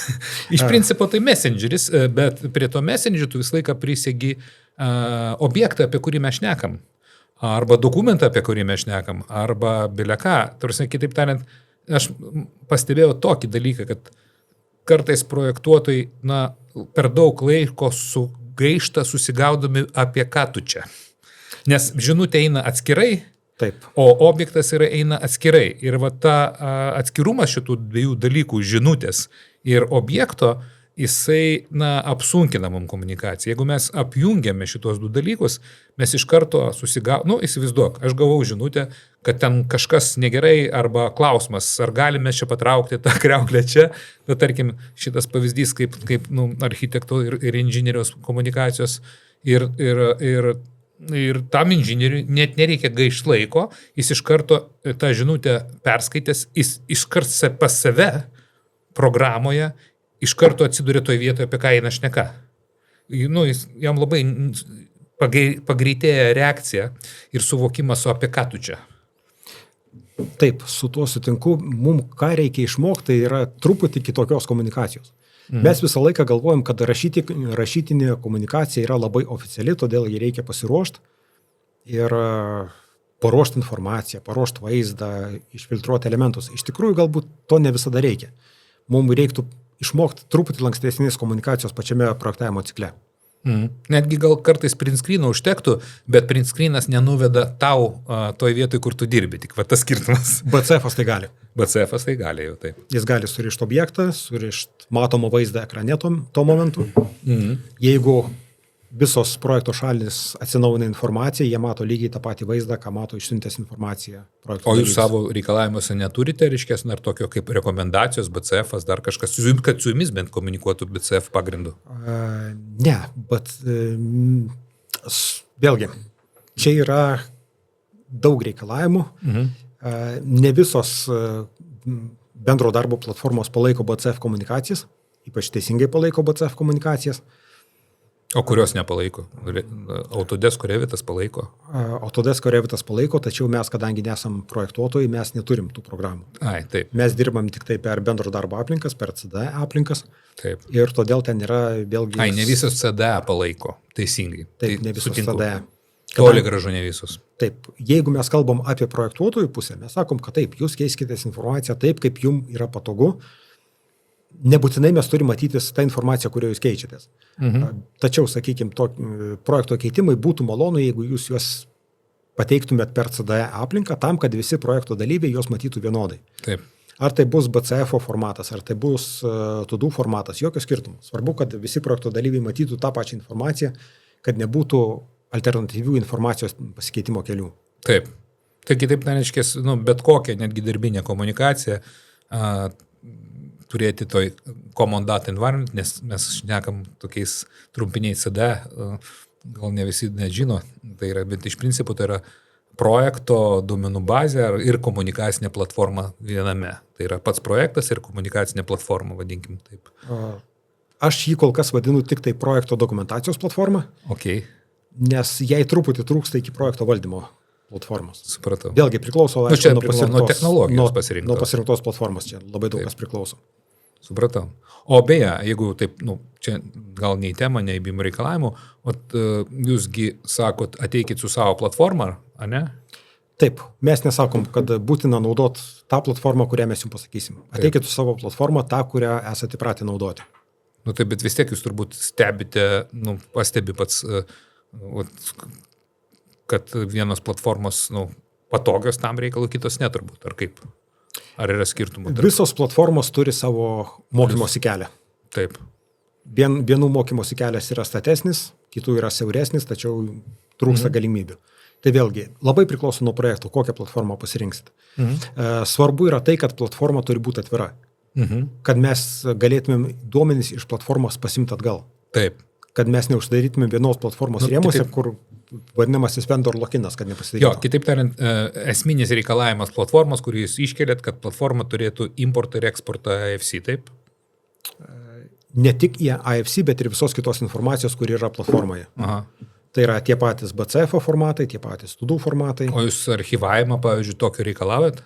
Iš principo tai messengeris, bet prie to messengerio tu visą laiką prisegi objektą, apie kurį mes šnekam, arba dokumentą, apie kurį mes šnekam, arba bileką. Tarsi, kitaip tariant, aš pastebėjau tokį dalyką, kad kartais projektuotojai, per daug laiko sugaišta susigaudomi apie ką tu čia. Nes žinutė eina atskirai, taip, o objektas eina atskirai. Ir ta atskirumas šitų dviejų dalykų, žinutės ir objekto, jisai, apsunkina mums komunikaciją. Jeigu mes apjungiame šitos du dalykus, mes iš karto įsivaizduok, aš gavau žinutę, kad ten kažkas negerai arba klausimas, ar galime čia patraukti tą kriauklę čia, bet tarkim šitas pavyzdys kaip architekto ir inžinieriaus komunikacijos ir tam inžinieriui net nereikia gaišti laiko, jis iš karto tą žinutę perskaitęs, jis iškart pas save programoje iš karto atsiduria toje vietoje, apie ką eina šneka. Jam labai pagreitėja reakcija ir suvokimas, apie ką tu čia. Taip, su tuo sutinku, mums ką reikia išmokti, tai yra truputį kitokios komunikacijos. Mes visą laiką galvojam, kad rašytinė komunikacija yra labai oficiali, todėl jį reikia pasiruošti ir paruošti informaciją, paruošti vaizdą, išfiltruoti elementus. Iš tikrųjų, galbūt to ne visada reikia. Mums reiktų išmokti truputį lankstesnės komunikacijos pačiame projektavimo cikle. Netgi gal kartais print screen'o užtektų, bet print screen'as nenuveda tau toj vietoj, kur tu dirbi, tik tas skirtumas. BCF'as tai gali. BCF'as tai gali jau taip. Jis gali surišti objektą, surišti matomą vaizdą ekrane tuo momentu. Jeigu visos projekto šalis atsinaujina informaciją, jie mato lygiai tą patį vaizdą, ką mato išsiuntęs informaciją. O jūs savo reikalavimuose neturite, reiškia, ar tokio kaip rekomendacijos, BCF'as, dar kažkas, kad su jumis bent komunikuotų BCF pagrindu? Ne, bet vėlgi, čia yra daug reikalavimų. Ne visos bendro darbo platformos palaiko BCF komunikacijas, ypač teisingai palaiko BCF komunikacijas. O kurios nepalaiko? Autodesk Revitas palaiko? Autodesk Revitas palaiko, tačiau mes, kadangi nesam projektuotojai, mes neturim tų programų. Taip. Mes dirbam tik tai per bendro darbo aplinkas, per CDE aplinkas. Taip. Ir todėl ten yra vėlgi... Ne visos CDE palaiko, teisingai. Taip, ne visos CDE. Toli gražu ne visos. Taip, jeigu mes kalbam apie projektuotojų pusę, mes sakom, kad taip, jūs keiskitės informaciją taip, kaip jums yra patogu. Nebūtinai mes turime matytis tą informaciją, kurioje jūs keičiatės. Tačiau, sakykime, projekto keitimai būtų malonu, jeigu jūs juos pateiktumėt per CDE aplinką, tam, kad visi projekto dalyviai juos matytų vienodai. Taip. Ar tai bus BCF formatas, ar tai bus TUDU formatas, jokio skirtumo. Svarbu, kad visi projekto dalyviai matytų tą pačią informaciją, kad nebūtų alternatyvių informacijos pasikeitimo kelių. Taip. Tai kitaip nereiškės, bet kokią netgi darbinę komunikaciją turėti toj common data environment, nes mes šnekam tokiais trumpiniais CDE, gal ne visi nežino, tai yra, bet iš principo tai yra projekto duomenų bazė ir komunikacinė platforma viename. Tai yra pats projektas ir komunikacinė platforma, vadinkim taip. Aš jį kol kas vadinu tik tai projekto dokumentacijos platforma, Okay. Nes jai truputį trūksta iki projekto valdymo platformos. Supratau. Vėlgi priklauso, čia nuo technologijos pasirinktos. Nuo pasirinktos platformos, čia labai daug kas priklauso. Supratau. O beje, jeigu taip, čia gal ne į temą, ne į BIM reikalavimų, jūsgi sakot, ateikit su savo platformą, ar ne? Taip, mes nesakom, kad būtina naudot tą platformą, kurią mes jums pasakysim. Ateikit su savo platformą, tą, kurią esate įpratę naudoti. Taip, bet vis tiek jūs turbūt stebite, pastebi pats, kad vienos platformos patogios tam reikalų, kitos neturbūt, ar kaip? Ar yra skirtumų? Visos platformos turi savo mokymosi kelią. Taip. Vienų mokymosi kelias yra statesnis, kitų yra siauresnis, tačiau trūksta galimybių. Tai vėlgi, labai priklauso nuo projektų, kokią platformą pasirinksit. Svarbu yra tai, kad platforma turi būti atvira. Kad mes galėtumėm duomenys iš platformos pasimti atgal. Taip. Kad mes neuždarytumėm vienos platformos rėmuose, kur vadinamasis vendor lock-inas, kad nepasidarytų. Jo, kitaip tariant, esminis reikalavimas platformos, kurį jūs iškelėt, kad platforma turėtų importą ir eksportą AFC, taip? Ne tik į AFC, bet ir visos kitos informacijos, kur yra platformoje. Aha. Tai yra tie patys BCF formatai, tie patys TUDU formatai. O jūs archyvavimą, pavyzdžiui, tokio reikalavot?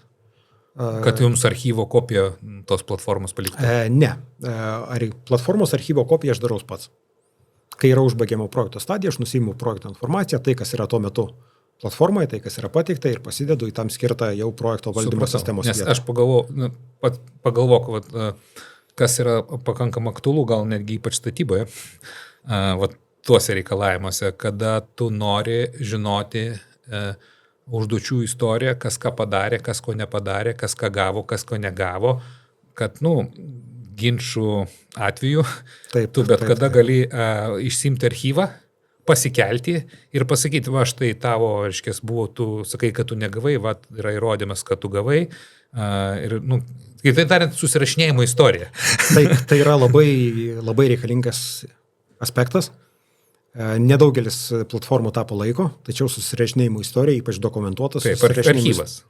Kad jums archyvo kopiją tos platformos paliktų? Ne. Platformos archyvo kopiją aš darau pats. Kai yra užbaigiamo projekto stadija, aš nusiimu projekto informaciją, tai kas yra tuo metu platformoje, tai kas yra pateikta ir pasidedu į tam skirtą jau projekto valdymo sistemos vietą. Nes aš pagalvok, kas yra pakankamai aktualu, gal netgi ypač statyboje, tuose reikalavimuose, kada tu nori žinoti užduočių istoriją, kas ką padarė, kas ko nepadarė, kas ką gavo, kas ko negavo, kad, ginčų atveju tu bet kada gali išsimti archyvą, pasikelti ir pasakyti, štai tavo, reiškia, buvo, tu sakai, kad tu negavai, yra įrodymas, kad tu gavai. Ir, kaip tai tariant, susirašinėjimo istorija. Tai yra labai, labai reikalingas aspektas. Nedaugelis platformų tą palaiko, tačiau susirašinėjimo istorija, ypač dokumentuotas. Taip, archyvas.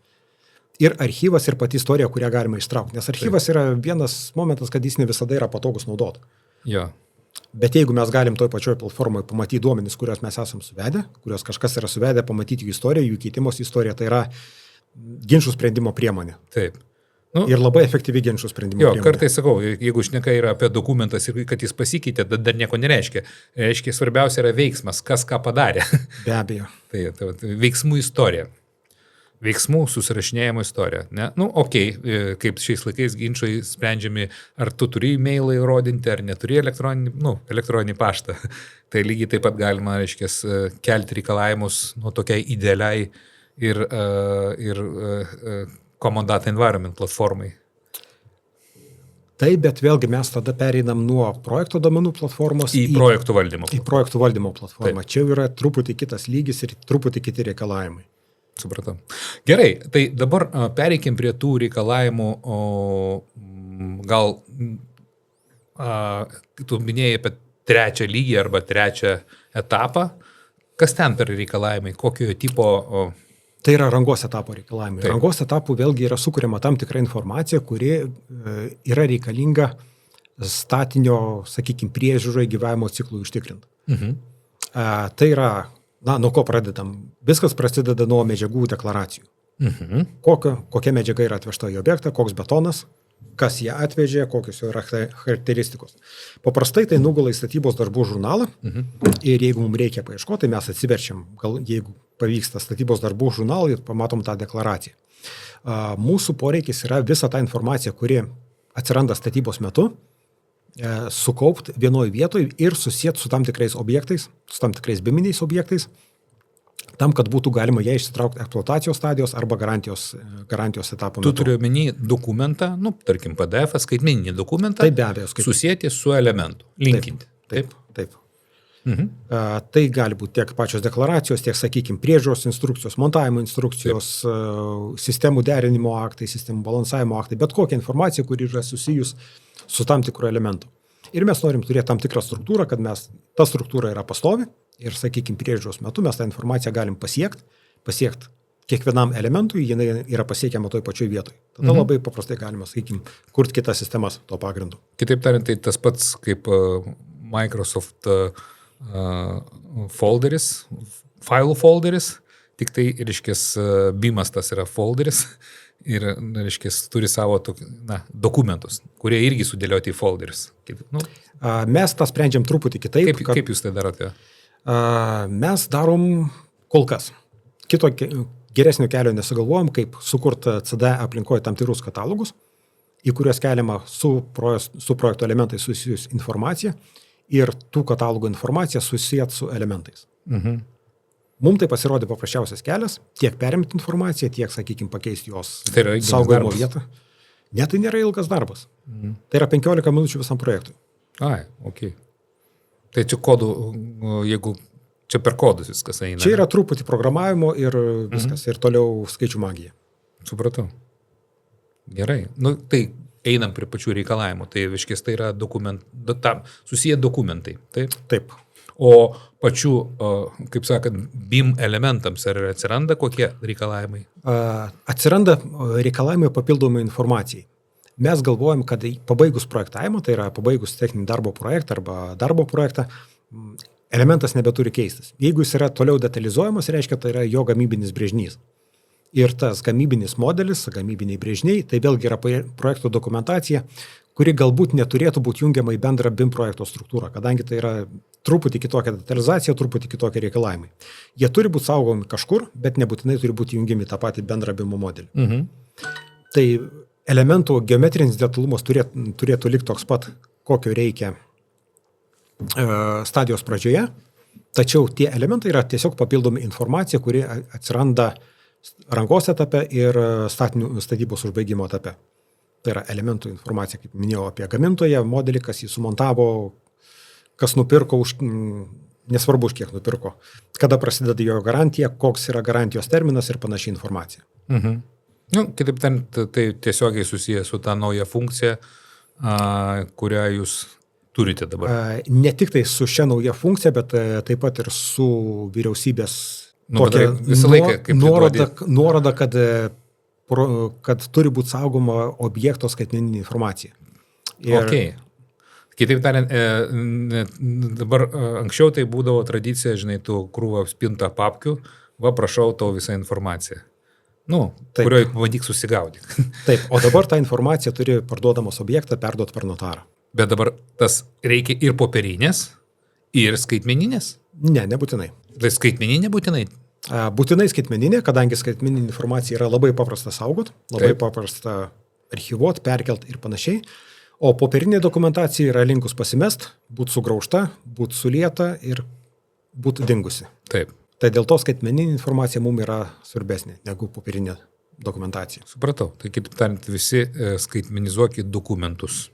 Ir archyvas, ir pati istorija, kurią galima ištraukti. Nes archyvas yra vienas momentas, kad jis ne visada yra patogus naudoti. Jo. Bet jeigu mes galim toj pačioj platformoje pamatyti duomenis, kuriuos mes esam suvedę, kuriuos kažkas yra suvedę, pamatyti jų istoriją, jų keitimos istoriją, tai yra ginčų sprendimo priemonė. Taip. Ir labai efektyvi ginčų sprendimo priemonė. Kartais sakau, jeigu šneka yra apie dokumentas ir kad jis pasikeitė, dar nieko nereiškia. Reiškia, svarbiausia yra veiksmas, kas ką padarė. Be abejo. Tai veiksmų istorija. Veiksmų susirašinėjimo istorija. Ne? Kaip šiais laikais ginčai sprendžiami, ar tu turi e-mailą įrodinti, ar neturi elektroninį paštą. Tai lygiai taip pat galima, reiškia, kelti reikalavimus tokiai idealiai ir Common Data Environment platformai. Taip, bet vėlgi mes tada pereinam nuo projekto domenų platformos į projektų valdymo. Į projektų valdymo platformą. Taip. Čia yra truputį kitas lygis ir truputį kiti reikalavimai. Supratau. Gerai, tai dabar pereikim prie tų reikalavimų, gal tu minėjai apie trečią lygį arba trečią etapą. Kas ten per reikalavimai, kokio tipo? Tai yra rangos etapo reikalavimai. Taip. Rangos etapų vėlgi yra sukuriama tam tikra informacija, kuri yra reikalinga statinio, sakykime, priežiūrai gyvavimo ciklų užtikrinti. Tai yra, nuo ko pradedam? Viskas prasideda nuo medžiagų deklaracijų. Kokia medžiaga yra atvežta į objektą, koks betonas, kas ją atvežė, kokios jo yra charakteristikos. Paprastai tai nugula į statybos darbų žurnalą ir jeigu mums reikia paieškoti, tai mes atsiverčiam, jeigu pavyksta statybos darbų žurnalą ir pamatom tą deklaraciją. Mūsų poreikis yra visą tą informaciją, kuri atsiranda statybos metu, sukaupti vienoje vietoje ir susijęti su tam tikrais objektais, su tam tikrais biminiais objektais, tam, kad būtų galima ją išsitraukti eksploatacijos stadijos arba garantijos etapo metu. Tu turiu omeny dokumentą, tarkim PDF, skaitmeninį dokumentą, taip, be abejo, susijęti su elementu, linkinti. Taip. Tai gali būti tiek pačios deklaracijos, tiek, sakykime, priežiūros instrukcijos, montavimo instrukcijos, sistemų derinimo aktai, sistemų balansavimo aktai, bet kokia informacija, kuri yra susijus su tam tikru elementu. Ir mes norim turėti tam tikrą struktūrą, kad ta struktūra yra pastovi ir, sakykime, priežiūros metu mes tą informaciją galim pasiekti kiekvienam elementui, jinai yra pasiekiama toj pačioj vietoj. Tada labai paprastai galima, sakykime, kurti kitas sistemas to pagrindu. Kitaip tariant, tai tas pats kaip Microsoft folderis, failų folderis, tik tai, reiškia, BIMas tas yra folderis ir, reiškia, turi savo dokumentus, kurie irgi sudėlioti į folderius. Mes tą sprendžiam truputį kitaip. Kaip jūs tai darote? Mes darom kol kas. Kito geresnio kelio nesugalvojom, kaip sukurti CD aplinkoje tam tikrus katalogus, į kuriuos keliama su projekto elementais susijus informacija ir tų katalogų informacija susijęt su elementais. Mums tai pasirodė paprasčiausias kelias, tiek perimti informaciją, tiek, sakykime, pakeisti jos saugojimo vietą. Ne, tai nėra ilgas darbas. Tai yra 15 minučių visam projektui. Okay. Tai čia kodų, jeigu čia per kodus viskas eina. Čia yra truputį programavimo ir viskas, ir toliau skaičių magija. Supratau. Gerai. Tai einam prie pačių reikalavimų. Tai viškės tai yra susiję dokumentai. Taip? Taip. O pačių, kaip sakant, BIM elementams ar atsiranda kokie reikalavimai? Atsiranda reikalavimai papildomai informacijai. Mes galvojam, kad pabaigus projektavimą, tai yra pabaigus techninį darbo projektą arba darbo projektą, elementas nebeturi keistis. Jeigu jis yra toliau detalizuojamas, reiškia, tai yra jo gamybinis brėžinys. Ir tas gamybinis modelis, gamybiniai brėžiniai, tai vėlgi yra projekto dokumentacija, kuri galbūt neturėtų būti jungiama į bendrą BIM projekto struktūrą, kadangi tai yra truputį kitokia detalizacija, truputį kitokie reikalavimai. Jie turi būti saugomi kažkur, bet nebūtinai turi būti jungiami tą patį bendrą BIM modelį. Tai elementų geometrinis detalumas turėtų likti toks pat, kokio reikia stadijos pradžioje, tačiau tie elementai yra tiesiog papildomi informacija, kuri atsiranda rankos etape ir statybos užbaigimo etape. Tai yra elementų informacija, kaip minėjau, apie gamintoją, modelį, kas jį sumontavo, kas nupirko, nesvarbu už kiek nupirko, kada prasideda jo garantija, koks yra garantijos terminas ir panašiai informacija. Kitaip tariant, tai tiesiogiai susijęs su tą naują funkciją, kurią jūs turite dabar. Ne tik tai su šia nauja funkcija, bet taip pat ir su vyriausybės visą laiką, kaip nuoroda, kad turi būti saugoma objekto skaitmeninė informacija. Okay. Kitaip tariant, dabar anksčiau tai būdavo tradicija, žinai, tu krūvą spintą papkių, prašau tau visą informaciją. Kurioje bandyk susigaudyti. Taip, o dabar tą informaciją turi parduodamas objektą perduoti per notarą. Bet dabar tas reikia ir popierinės, ir skaitmeninės? Ne, nebūtinai. Tai skaitmeninė būtinai? Būtinai skaitmeninė, kadangi skaitmeninė informacija yra labai paprasta saugot, labai paprasta archyvuot, perkelt ir panašiai. O popierinė dokumentacija yra linkus pasimest, būti sugraužta, būti sulieta ir būti dingusi. Taip. Tai dėl to skaitmeninė informacija mums yra svarbesnė negu popierinė dokumentacija. Supratau. Tai kitaip tariant, visi skaitmenizuokit dokumentus.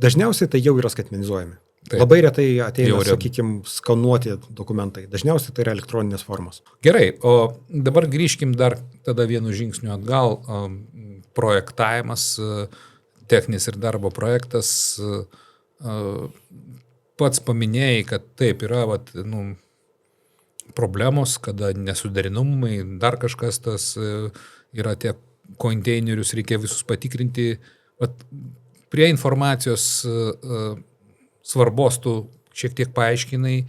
Dažniausiai tai jau yra skaitmenizuojami. Taip. Labai retai ateina, sakykime, skanuoti dokumentai. Dažniausiai tai yra elektroninės formos. Gerai, o dabar grįžkim dar tada vienu žingsniu atgal. Projektavimas, techninis ir darbo projektas. Pats paminėjai, kad taip yra problemos, kada nesuderinumai, dar kažkas tas yra tie konteinerius, reikia visus patikrinti. Prie informacijos svarbos tu šiek tiek paaiškinai,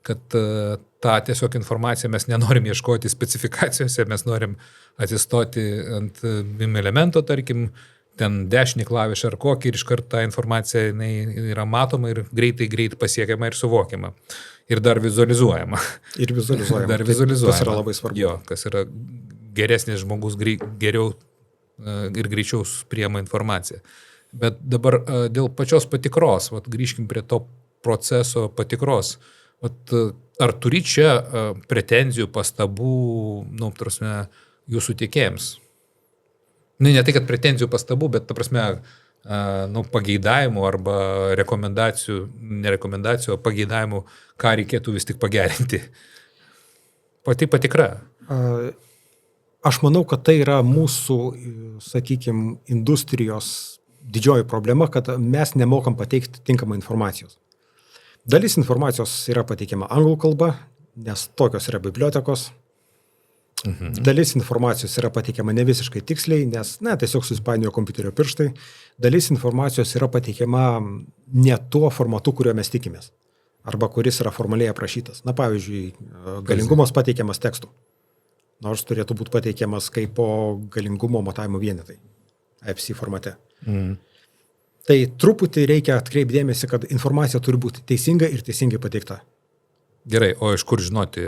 kad tą tiesiog informaciją mes nenorim ieškoti specifikacijose, mes norim atsistoti ant BIM elemento, tarkim, ten dešinį klavišą ar kokį ir iškart ta informacija yra matoma ir greitai pasiekiama ir suvokiama. Ir dar vizualizuojama. Dar vizualizuojama. Tas yra labai svarbu. Jo, kas yra geresnis žmogus geriau ir greičiau priima informaciją. Bet dabar dėl pačios patikros, grįžkim prie to proceso patikros. Ar turi čia pretenzijų, pastabų, jūsų tiekėjams? Ne tai, kad pretenzijų, pastabų, bet, pageidavimų arba rekomendacijų, pageidavimų, ką reikėtų vis tik pagerinti. Pati patikra. Aš manau, kad tai yra mūsų, sakykime, industrijos didžioji problema, kad mes nemokam pateikti tinkamą informacijos. Dalis informacijos yra pateikiama anglų kalba, nes tokios yra bibliotekos. Dalis informacijos yra pateikiama ne visiškai tiksliai, nes tiesiog susipainiojo kompiuterio pirštai. Dalis informacijos yra pateikiama ne tuo formatu, kuriuo mes tikimės, arba kuris yra formaliai aprašytas. Pavyzdžiui, galingumas pateikiamas tekstu. nors turėtų būti pateikiamas kaip po galingumo matavimo vienetai AFC formate. Tai truputį reikia atkreipdėmėsi, kad informacija turi būti teisinga ir teisingai pateikta. Gerai, o iš kur žinoti,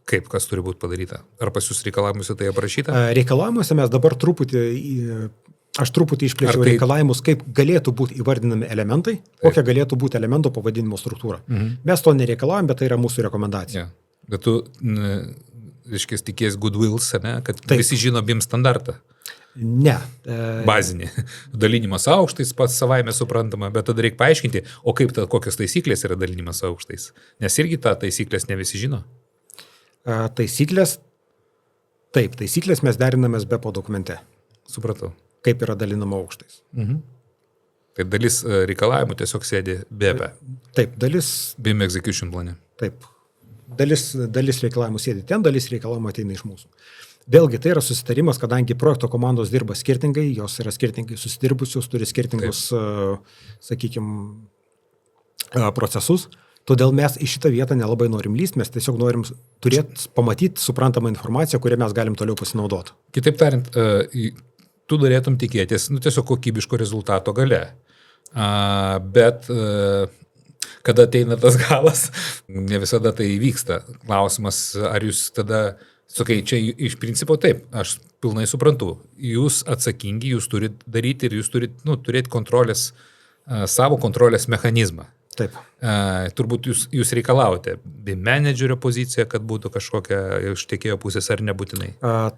kaip kas turi būti padaryta? Ar pas jūs reikalavimuose tai aprašyta? Reikalavimuose mes dabar aš truputį išplėčiau reikalavimus, kaip galėtų būti įvardinami elementai, kokia galėtų būti elemento pavadinimo struktūra. Mes to nereikalavom, bet tai yra mūsų rekomendacija. Ja. Bet tu, reiškia, tikės goodwills, ne, kad taip. Visi žino BIM standartą. Ne. Bazinį. Dalinimas aukštais pats savaime suprantama, bet tada reikia paaiškinti, o kaip kokios taisyklės yra dalinimas aukštais. Nes irgi tą taisyklės ne visi žino. Taisyklės mes derinamės BEPO dokumente. Supratau. Kaip yra dalinama aukštais. Tai dalis reikalavimų tiesiog sėdi BEP. Taip, BIM execution plane. Taip. Dalis reikalavimų sėdi ten, dalis reikalavimų ateina iš mūsų. Vėlgi, tai yra susitarimas, kadangi projekto komandos dirba skirtingai, jos yra skirtingai susidirbusios, turi skirtingus, procesus. Todėl mes į šitą vietą nelabai norim lyst, mes tiesiog norim pamatyti suprantamą informaciją, kurią mes galim toliau pasinaudoti. Kitaip tariant, tu norėtum tikėtis, tiesiog kokybiško rezultato gale. Bet kada ateina tas galas, ne visada tai vyksta. Klausimas, ar jūs tada... Sakai, čia iš principo taip, aš pilnai suprantu. Jūs atsakingi, jūs turite daryti ir jūs turite turėti kontrolės, savo kontrolės mechanizmą. Taip. Turbūt jūs reikalaujate BIM managerio poziciją, kad būtų kažkokia iš tiekėjo pusės ar nebūtinai?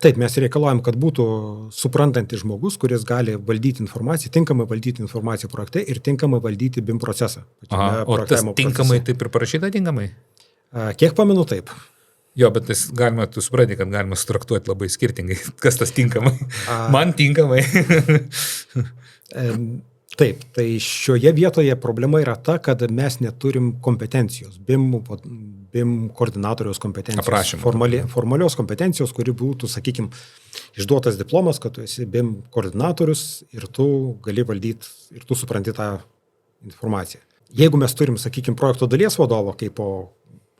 Taip, mes reikalaujam, kad būtų suprantantis žmogus, kuris gali valdyti informaciją, tinkamai valdyti informaciją projekte ir tinkamai valdyti BIM procesą. O tas tinkamai taip ir parašyta tinkamai? Kiek pamenu, taip. Jo, bet tu supranti, kad galima sutraktuoti labai skirtingai. Kas tas tinkamai? Man tinkamai. Taip, tai šioje vietoje problema yra ta, kad mes neturim kompetencijos, BIM koordinatoriaus kompetencijos, formalios kompetencijos, kuri būtų, sakykime, išduotas diplomas, kad tu esi BIM koordinatorius ir tu gali valdyti ir tu supranti tą informaciją. Jeigu mes turim, sakykime, projekto dalies vadovą kaip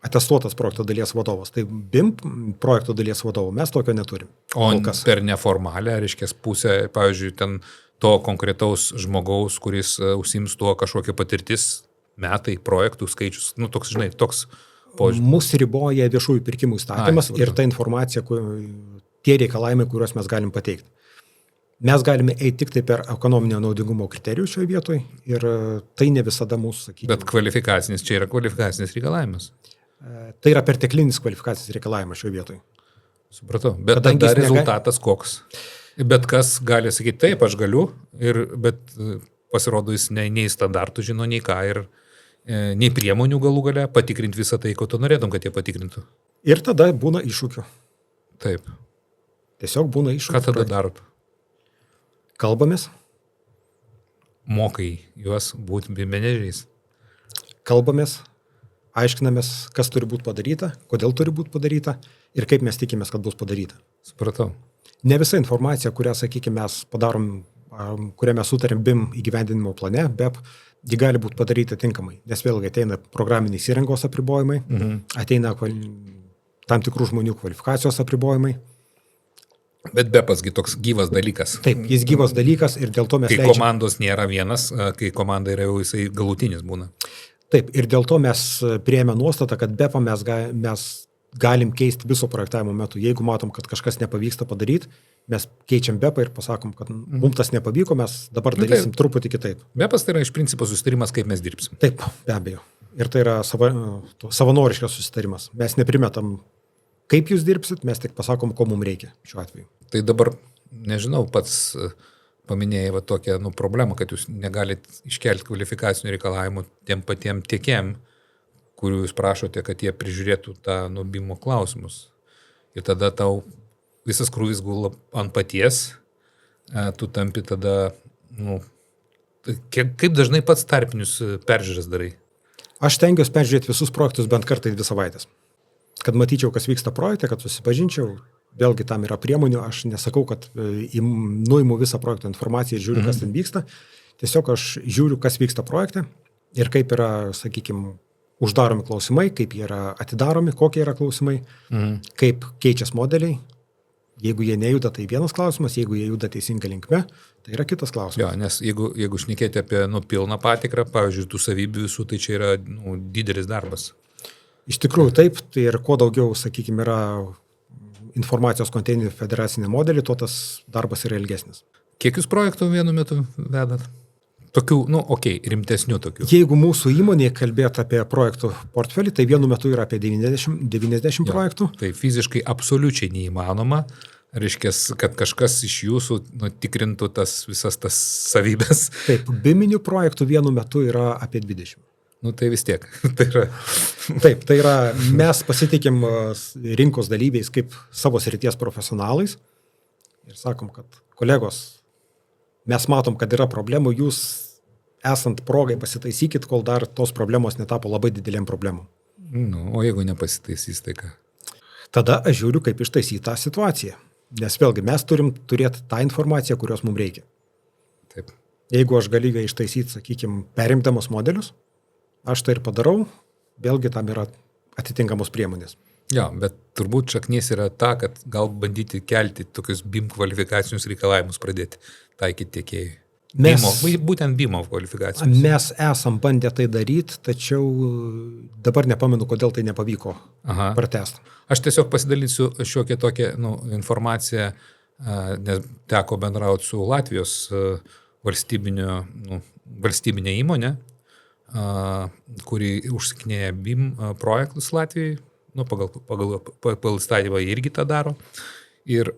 atestuotas projekto dalies vadovas. Tai BIM projekto dalies vadovo mes tokio neturim. O per neformalę, reiškia, pusę, pavyzdžiui, ten to konkretaus žmogaus, kuris užsiims tuo kažkokia patirtis, metai, projektų skaičius, toks, žinai, toks požiūris. Mūsų riboja viešųjų pirkimų įstatymas ir ta informacija, tie reikalavimai, kuriuos mes galim pateikti. Mes galime eiti tik tai per ekonominio naudingumo kriterijų šioje vietoje ir tai ne visada mūsų, sakykime. Bet čia yra kvalifikacinis reikalavimas. Tai yra perteklinis kvalifikacijos reikalavimas šioje vietoje. Supratau, bet tada rezultatas koks? Bet kas gali sakyti, taip, aš galiu, bet pasirodo jis nei standartų žino, nei ką ir nei priemonių galų gale patikrinti visą tai, ko tu norėtum, kad jie patikrintų. Ir tada būna iššūkių. Taip. Tiesiog būna iššūkių. Ką tada darot? Kalbamės. Mokai juos būti BIM menedžeriais. Kalbamės. Aiškinamės, kas turi būti padaryta, kodėl turi būti padaryta ir kaip mes tikimės, kad bus padaryta. Supratau. Ne visa informacija, kurią, sakykime, mes padarom, kurią mes sutarėm BIM įgyvendinimo plane, BEP, ji gali būti padaryta tinkamai, nes vėlgi ateina programinės įrangos apribojimai, ateina tam tikrų žmonių kvalifikacijos apribojimai. Bet BEPasgi toks gyvas dalykas. Taip, jis gyvas dalykas ir dėl to mes leidžiam. Kai komandos nėra vienas, kai komanda yra jau jisai galutinis būna. Taip, ir dėl to mes priėmė nuostatą, kad BEPą mes galim keisti viso projektavimo metu. Jeigu matom, kad kažkas nepavyksta padaryti, mes keičiam BEPą ir pasakom, kad mums tas nepavyko, mes dabar darysim truputį kitaip. BEPas tai yra iš principo susitarimas, kaip mes dirbsim. Taip, be abejo. Ir tai yra savanoriškas susitarimas. Mes neprimetam, kaip jūs dirbsit, mes tik pasakom, ko mums reikia šiuo atveju. Tai dabar, nežinau, pats paminėjai tokią problemą, kad jūs negalit iškelti kvalifikacinių reikalavimų tiem patiem tiekėjam, kurių jūs prašote, kad jie prižiūrėtų tą BIM klausimus. Ir tada tau visas krūvis gula ant paties, tu tampi tada, kaip dažnai pats tarpinius peržiūras darai? Aš stengiuosi peržiūrėti visus projektus bent kartą į 2 savaitės. Kad matyčiau, kas vyksta projekte, kad susipažinčiau. Vėlgi tam yra priemonių, aš nesakau, kad nuimu visą projekto informaciją ir žiūriu, kas ten vyksta. Tiesiog aš žiūriu, kas vyksta projekte ir kaip yra, sakykime, uždaromi klausimai, kaip jie yra atidaromi, kokie yra klausimai, kaip keičias modeliai, Jeigu jie nejuda, tai vienas klausimas, jeigu jie juda teisinga linkme, tai yra kitas klausimas. Jo, nes jeigu šnekėti apie pilną patikrą, pavyzdžiui, tų savybių visų, tai čia yra didelis darbas. Iš tikrųjų taip, tai ir kuo daugiau, sakykime, yra informacijos konteinerių federacinė modelį, tuo tas darbas yra ilgesnis. Kiek jūs projektų vienu metu vedat? Tokių, rimtesnių tokių. Jeigu mūsų įmonėje kalbėt apie projektų portfelį, tai vienu metu yra apie 90 projektų. Tai fiziškai absoliučiai neįmanoma, reiškia, kad kažkas iš jūsų tikrintų visas tas savybės. Taip, BIM-inių projektų vienu metu yra apie 20. Tai vis tiek. Tai yra... Taip, tai yra, mes pasitikim rinkos dalyviais kaip savo srities profesionalais ir sakom, kad kolegos, mes matom, kad yra problemų, jūs esant progai pasitaisykit, kol dar tos problemos netapo labai didelėm problemom. O jeigu nepasitaisys, tai ką? Tada aš žiūriu, kaip ištaisyti tą situaciją. Nes vėlgi mes turim turėti tą informaciją, kurios mums reikia. Taip. Jeigu aš galiu ją ištaisyti, sakykime, perimdamas modelius, aš tai ir padarau, vėlgi tam yra atitinkamos priemonės. Jo, bet turbūt šaknis yra ta, kad gal bandyti kelti tokius BIM kvalifikacinius reikalavimus pradėti taikyti tiekėjai. Būtent BIM kvalifikacijos. Mes esam bandę tai daryti, tačiau dabar nepamenu, kodėl tai nepavyko pratęsti. Aš tiesiog pasidalinsiu šiokią tokią informaciją, nes teko bendrauti su Latvijos valstybinė įmonė, kuri užsakinėja BIM projektus Latvijai. Pagal įstatymą irgi tą daro. Ir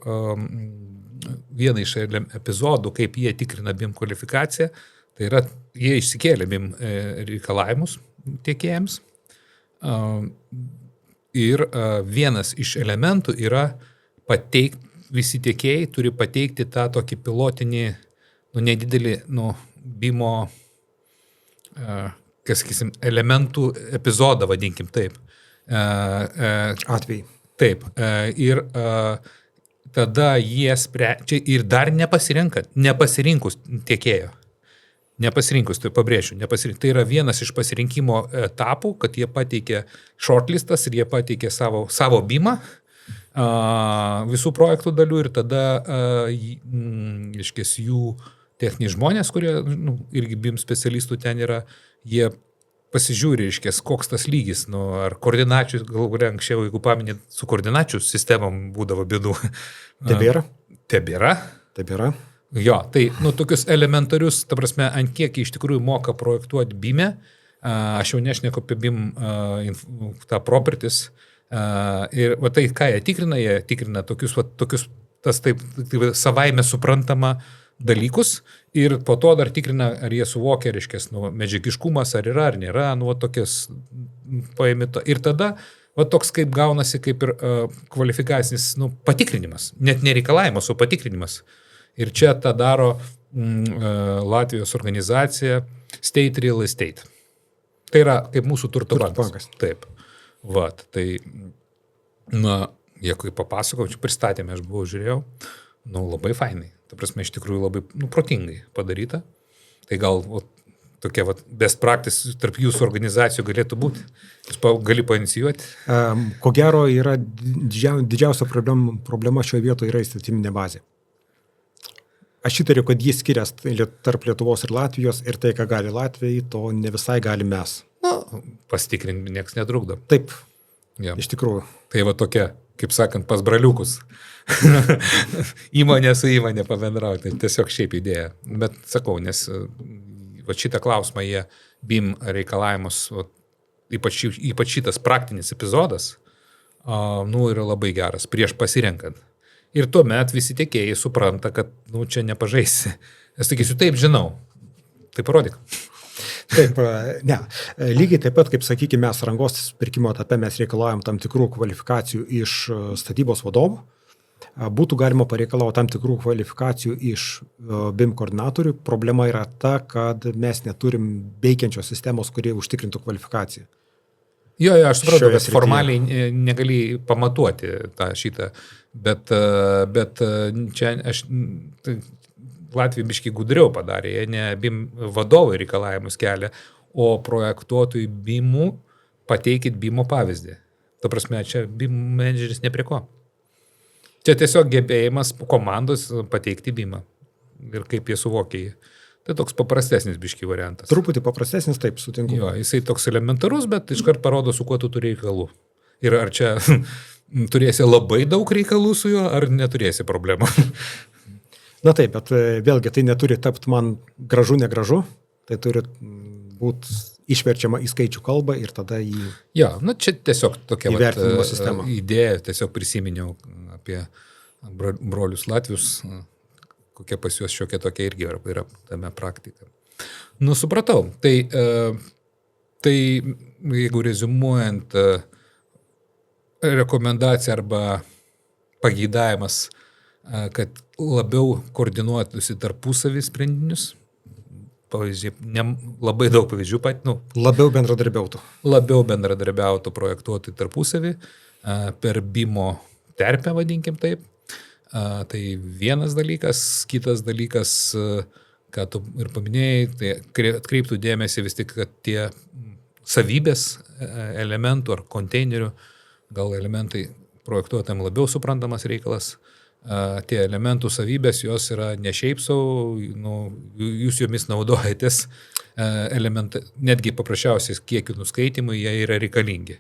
vieną iš epizodų, kaip jie tikrina BIM kvalifikaciją, tai yra, jie išsikėlė BIM reikalavimus tiekėjams. Ir vienas iš elementų yra visi tiekėjai turi pateikti tą tokį pilotinį, nedidelį, BIM-o, elementų epizodą, vadinkim taip. Atvejai. Taip. Ir tada jie sprendžia ir dar nepasirinkus tiekėjo. Nepasirinkus, tai pabrėžiu, tai yra vienas iš pasirinkimo etapų, kad jie pateikė shortlistas ir jie pateikė savo BIM-ą visų projektų dalių ir tada jų techniniai žmonės, kurie irgi BIM specialistų ten yra, jie pasižiūri, koks tas lygis, ar koordinačių, galbūt anksčiau, jeigu paminėt, su koordinačių sistemom būdavo bėdų. Tebėra. Jo, tai tokius elementarius, ta prasme, ant kiek iš tikrųjų moka projektuoti BIM-e, aš jau nešneku apie BIM tą properties, ir tai, ką jie tikrina tokius savaime suprantama dalykus ir po to dar tikrina, ar jie suvokia, medžiagiškumas, ar yra, ar nėra, tokias paėmito. Ir tada, toks kaip gaunasi, kaip ir kvalifikacinis patikrinimas, net nereikalavimas, o patikrinimas. Ir čia tą daro Latvijos organizacija State Real Estate. Tai yra kaip mūsų turto bankas. Taip. Tai, jie kaip papasakau, čia pristatėme, aš buvau žiūrėjau, labai fainai. Ta prasme, iš tikrųjų labai protingai padaryta. Tai gal tokia best practice tarp jūsų organizacijų galėtų būti. Jūs gali painicijuoti? Ko gero yra didžiausia problema šioje vietoje yra įstatyminė bazė. Aš įtariu, kad jis skirias tarp Lietuvos ir Latvijos ir tai, ką gali Latvijai, to ne visai gali mes. Pasitikrinti nieks netrukdo. Taip, iš tikrųjų. Tai tokia, kaip sakant, pas braliukus. Įmonė su įmonė pabendrauti, tiesiog šiaip idėja. Bet sakau, nes šitą klausimą jie BIM reikalavimus, ypač šitas praktinis epizodas, yra labai geras prieš pasirenkant. Ir tuomet visi tiekėjai supranta, kad čia nepažaisi. Es sakysiu, taip žinau, tai parodyk. Taip, ne. Lygiai taip pat, kaip sakykime, mes rangos pirkimo etape mes reikalaujam tam tikrų kvalifikacijų iš statybos vadovų. Būtų galima pareikalauti tam tikrų kvalifikacijų iš BIM koordinatorių. Problema yra ta, kad mes neturim veikiančios sistemos, kurie užtikrintų kvalifikaciją. Jo, aš supratau, kad formaliai negali pamatuoti šitą, bet čia aš Latvija biškai gudriau padarė, jie ne BIM vadovai reikalavimus kelia, o projektuotojų BIM-ų pateikit BIM-o pavyzdį. Ta prasme, čia BIM menedžeris ne prie ko. Čia tiesiog gebėjimas komandos pateikti BIM-ą ir kaip jie suvokia jį. Tai toks paprastesnis biški variantas. Truputį paprastesnis, taip, sutinku. Jo, jisai toks elementarus, bet iškart parodo, su kuo tu turi reikalų. Ir ar čia turėsi labai daug reikalų su juo, ar neturėsi problemų. Na taip, bet vėlgi tai neturi tapti man gražu, negražu. Tai turi būti išverčiama į skaičių kalbą ir tada į Jo, na čia tiesiog tokia įvertinimo sistema. Idėja, tiesiog prisiminiau apie brolius Latvius, kokia pas juos šiokia tokia irgi yra tame praktika. Nu, supratau. Tai jeigu rezumuojant, rekomendacija arba pageidavimas, kad labiau koordinuotųsi tarpusavį sprendinius, pavyzdžiui, labai daug pavyzdžių labiau bendradarbiautų. Labiau bendradarbiautų projektuoti tarpusavį per BIM-o terpę, vadinkim taip. Tai vienas dalykas, kitas dalykas, ką tu ir paminėjai, tai atkreiptų dėmesį vis tik, kad tie savybės elementų ar konteinerių, gal elementai projektuotam labiau suprantamas reikalas, tie elementų savybės, jos yra ne šiaip savo, jūs jomis naudojatės, netgi paprasčiausiais kiekių nuskaitimui jie yra reikalingi.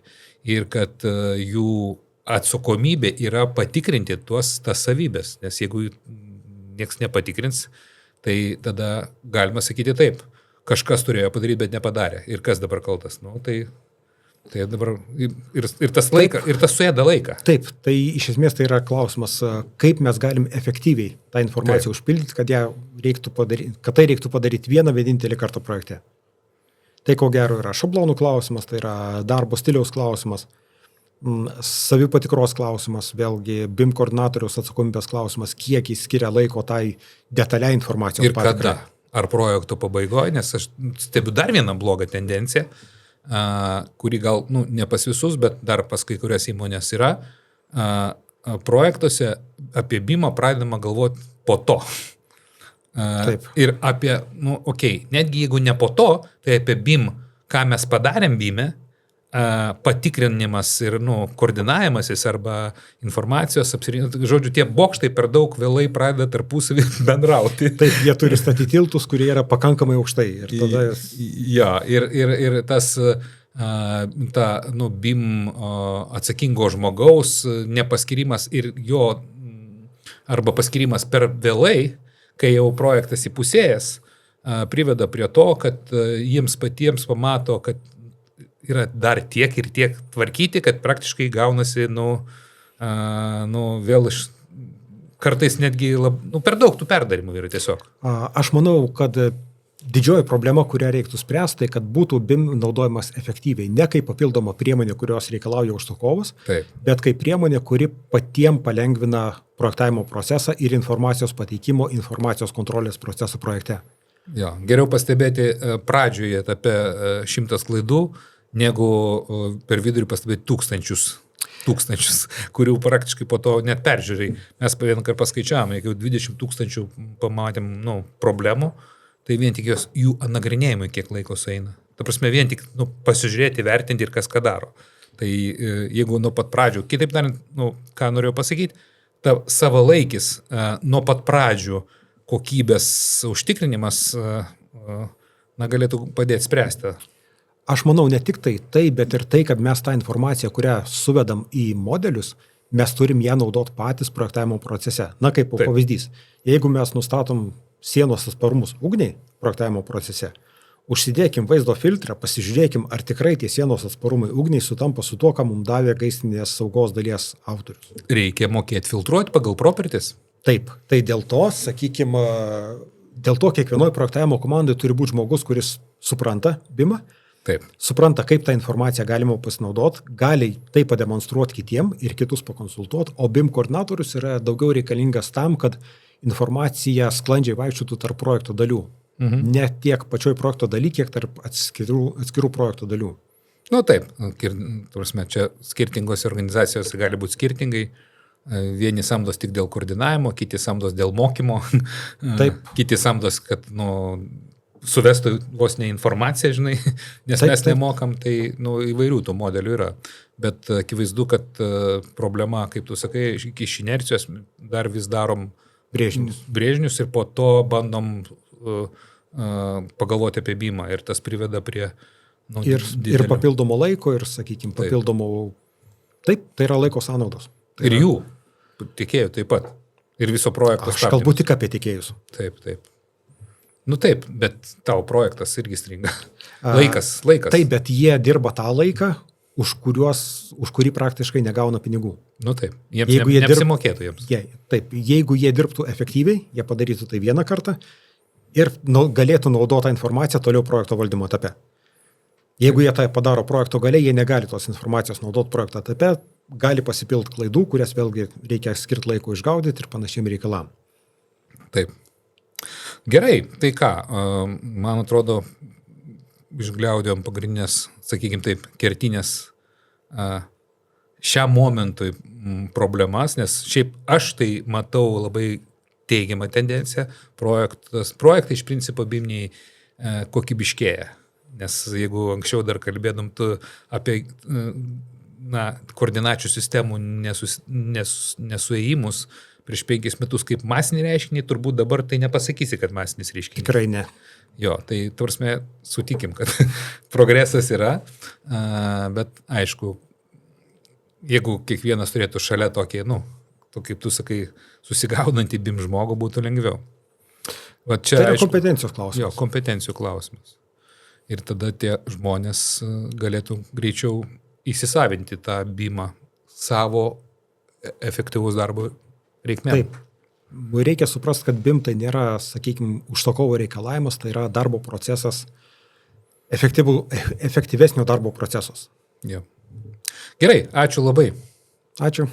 Ir kad jų atsakomybė yra patikrinti tas savybės, nes jeigu nieks nepatikrins, tai tada galima sakyti taip, kažkas turėjo padaryti, bet nepadarė. Ir kas dabar kaltas? Tai dabar ir tas laikas, ir tas suėda laiką. Taip, tai iš esmės tai yra klausimas, kaip mes galim efektyviai tą informaciją užpildyti, kad tai reiktų padaryti vieną vienintelį kartą projekte. Tai ko gero yra šablonų klausimas, tai yra darbo stiliaus klausimas, savipatikros klausimas, vėlgi BIM koordinatoriaus atsakomybės klausimas, kiek jis skiria laiko tai detaliai informacijos ir patikrai. Kada? Ar projekto pabaigoje, nes aš stebiu dar vieną blogą tendenciją, kuri gal ne pas visus, bet dar pas kai kurias įmonės yra, projektuose apie BIM-ą pradedama galvoti po to. Taip. Ir apie, netgi jeigu ne po to, tai apie BIM, ką mes padarėm BIM-e, patikrinimas ir koordinavimasis arba informacijos žodžiu, tie bokštai per daug vėlai pradeda tarpusavį bendrauti. Taip, jie turi statyti tiltus, kurie yra pakankamai aukštai. Ir tada ir tas BIM atsakingo žmogaus nepaskirimas ir jo arba paskirimas per vėlai, kai jau projektas įpusėjęs, priveda prie to, kad jiems patiems pamato, kad yra dar tiek ir tiek tvarkyti, kad praktiškai gaunasi, vėl kartais netgi per daug tų perdarimų yra tiesiog. Aš manau, kad didžioji problema, kurią reiktų spręsti, tai kad būtų BIM naudojamas efektyviai, ne kaip papildoma priemonė, kurios reikalauja užsakovas, bet kaip priemonė, kuri patiem palengvina projektavimo procesą ir informacijos pateikimo, informacijos kontrolės procesą projekte. Jo, geriau pastebėti pradžioje etape 100 klaidų, negu per vidurį pastebėti tūkstančius, kurių praktiškai po to net peržiūrai. Mes vienąkart paskaičiavome, jeigu 20 000 pamatėm problemų, tai vien tik jų nagrinėjimui kiek laiko sueina. Ta prasme, vien tik pasižiūrėti, vertinti ir kas ką daro. Tai jeigu nuo pat pradžių, kitaip tariant, ką norėjau pasakyti, ta savalaikis nuo pat pradžių kokybės užtikrinimas galėtų padėti spręsti. Aš manau, ne tik tai, bet ir tai, kad mes tą informaciją, kurią suvedam į modelius, mes turim ją naudoti patys projektavimo procese. Na, kaip pavyzdys, jeigu mes nustatom sienos atsparumus ugniai projektavimo procese, užsidėkim vaizdo filtrą, pasižiūrėkim, ar tikrai tie sienos atsparumai ugniai sutampa su tuo, ką mums davė gaisrinės saugos dalies autorius. Reikia mokėti filtruoti pagal properties. Taip, tai dėl to, sakykime, kiekvienoje projektavimo komandai turi būti žmogus, kuris supranta BIM-ą, Taip. Supranta, kaip tą informaciją galima pasinaudoti, gali tai pademonstruoti kitiem ir kitus pakonsultuoti, o BIM koordinatorius yra daugiau reikalingas tam, kad informacija sklandžiai vaikščiotų tarp projekto dalių. Ne tiek pačioj projekto daly, kiek tarp atskirų projekto dalių. Taip, čia skirtingose organizacijose gali būti skirtingai. Vieni samdos tik dėl koordinavimo, kiti samdos dėl mokymo, Taip. Kiti samdos, kad suvestų vos ne informaciją, žinai, nes Taip, mes taip. nemokam, tai įvairių tų modelių yra. Bet akivaizdu, kad problema, kaip tu sakai, iš inercijos dar vis darom brėžinius ir po to bandom pagalvoti apie BIM-ą ir tas priveda prie ir papildomo laiko, ir, sakykime, papildomų... Taip, tai yra laiko sąnaudos. Tai ir jų tiekėjų taip pat. Ir viso projekto Aš kalbu tik apie tiekėjus. Taip. Nu taip, bet tavo projektas irgi stringa. Laikas. Taip, bet jie dirba tą laiką, už kurį praktiškai negauna pinigų. Nu taip, jiems neapsimokėtų jiems. Taip, jeigu jie dirbtų efektyviai, jie padarytų tai vieną kartą ir galėtų naudoti tą informaciją toliau projekto valdymo etape. Jeigu jie tai padaro projekto gale, jie negali tos informacijos naudoti projekto etape, gali pasipilti klaidų, kurias vėlgi reikia skirti laiko išgaudyti ir panašiem reikalam. Taip. Gerai, tai ką, man atrodo, išgliaudėjom pagrindinės, sakykime taip, kertinės šiam momentui problemas, nes šiaip aš tai matau labai teigiamą tendenciją, projektai iš principo BIM-niai kokybiškėja. Nes jeigu anksčiau dar kalbėdom tu apie koordinačių sistemų nesuėjimus prieš 5 metus kaip masinį reiškinį, turbūt dabar tai nepasakysi, kad masinis reiškinys. Tikrai ne. Jo, tai tvarsme sutikim, kad progresas yra, bet aišku, jeigu kiekvienas turėtų šalia tokį, kaip tu sakai, susigaudantį BIM žmogų, būtų lengviau. Va čia, tai yra aišku, kompetencijos klausimas. Jo, kompetencijų klausimas. Ir tada tie žmonės galėtų greičiau įsisavinti tą BIM-ą savo efektyvus darbo reikmėm. Taip. Reikia suprasti, kad BIM tai nėra, sakykime, užsakovo reikalavimas, tai yra darbo procesas, efektyvesnio darbo procesas. Jo. Gerai, ačiū labai. Ačiū.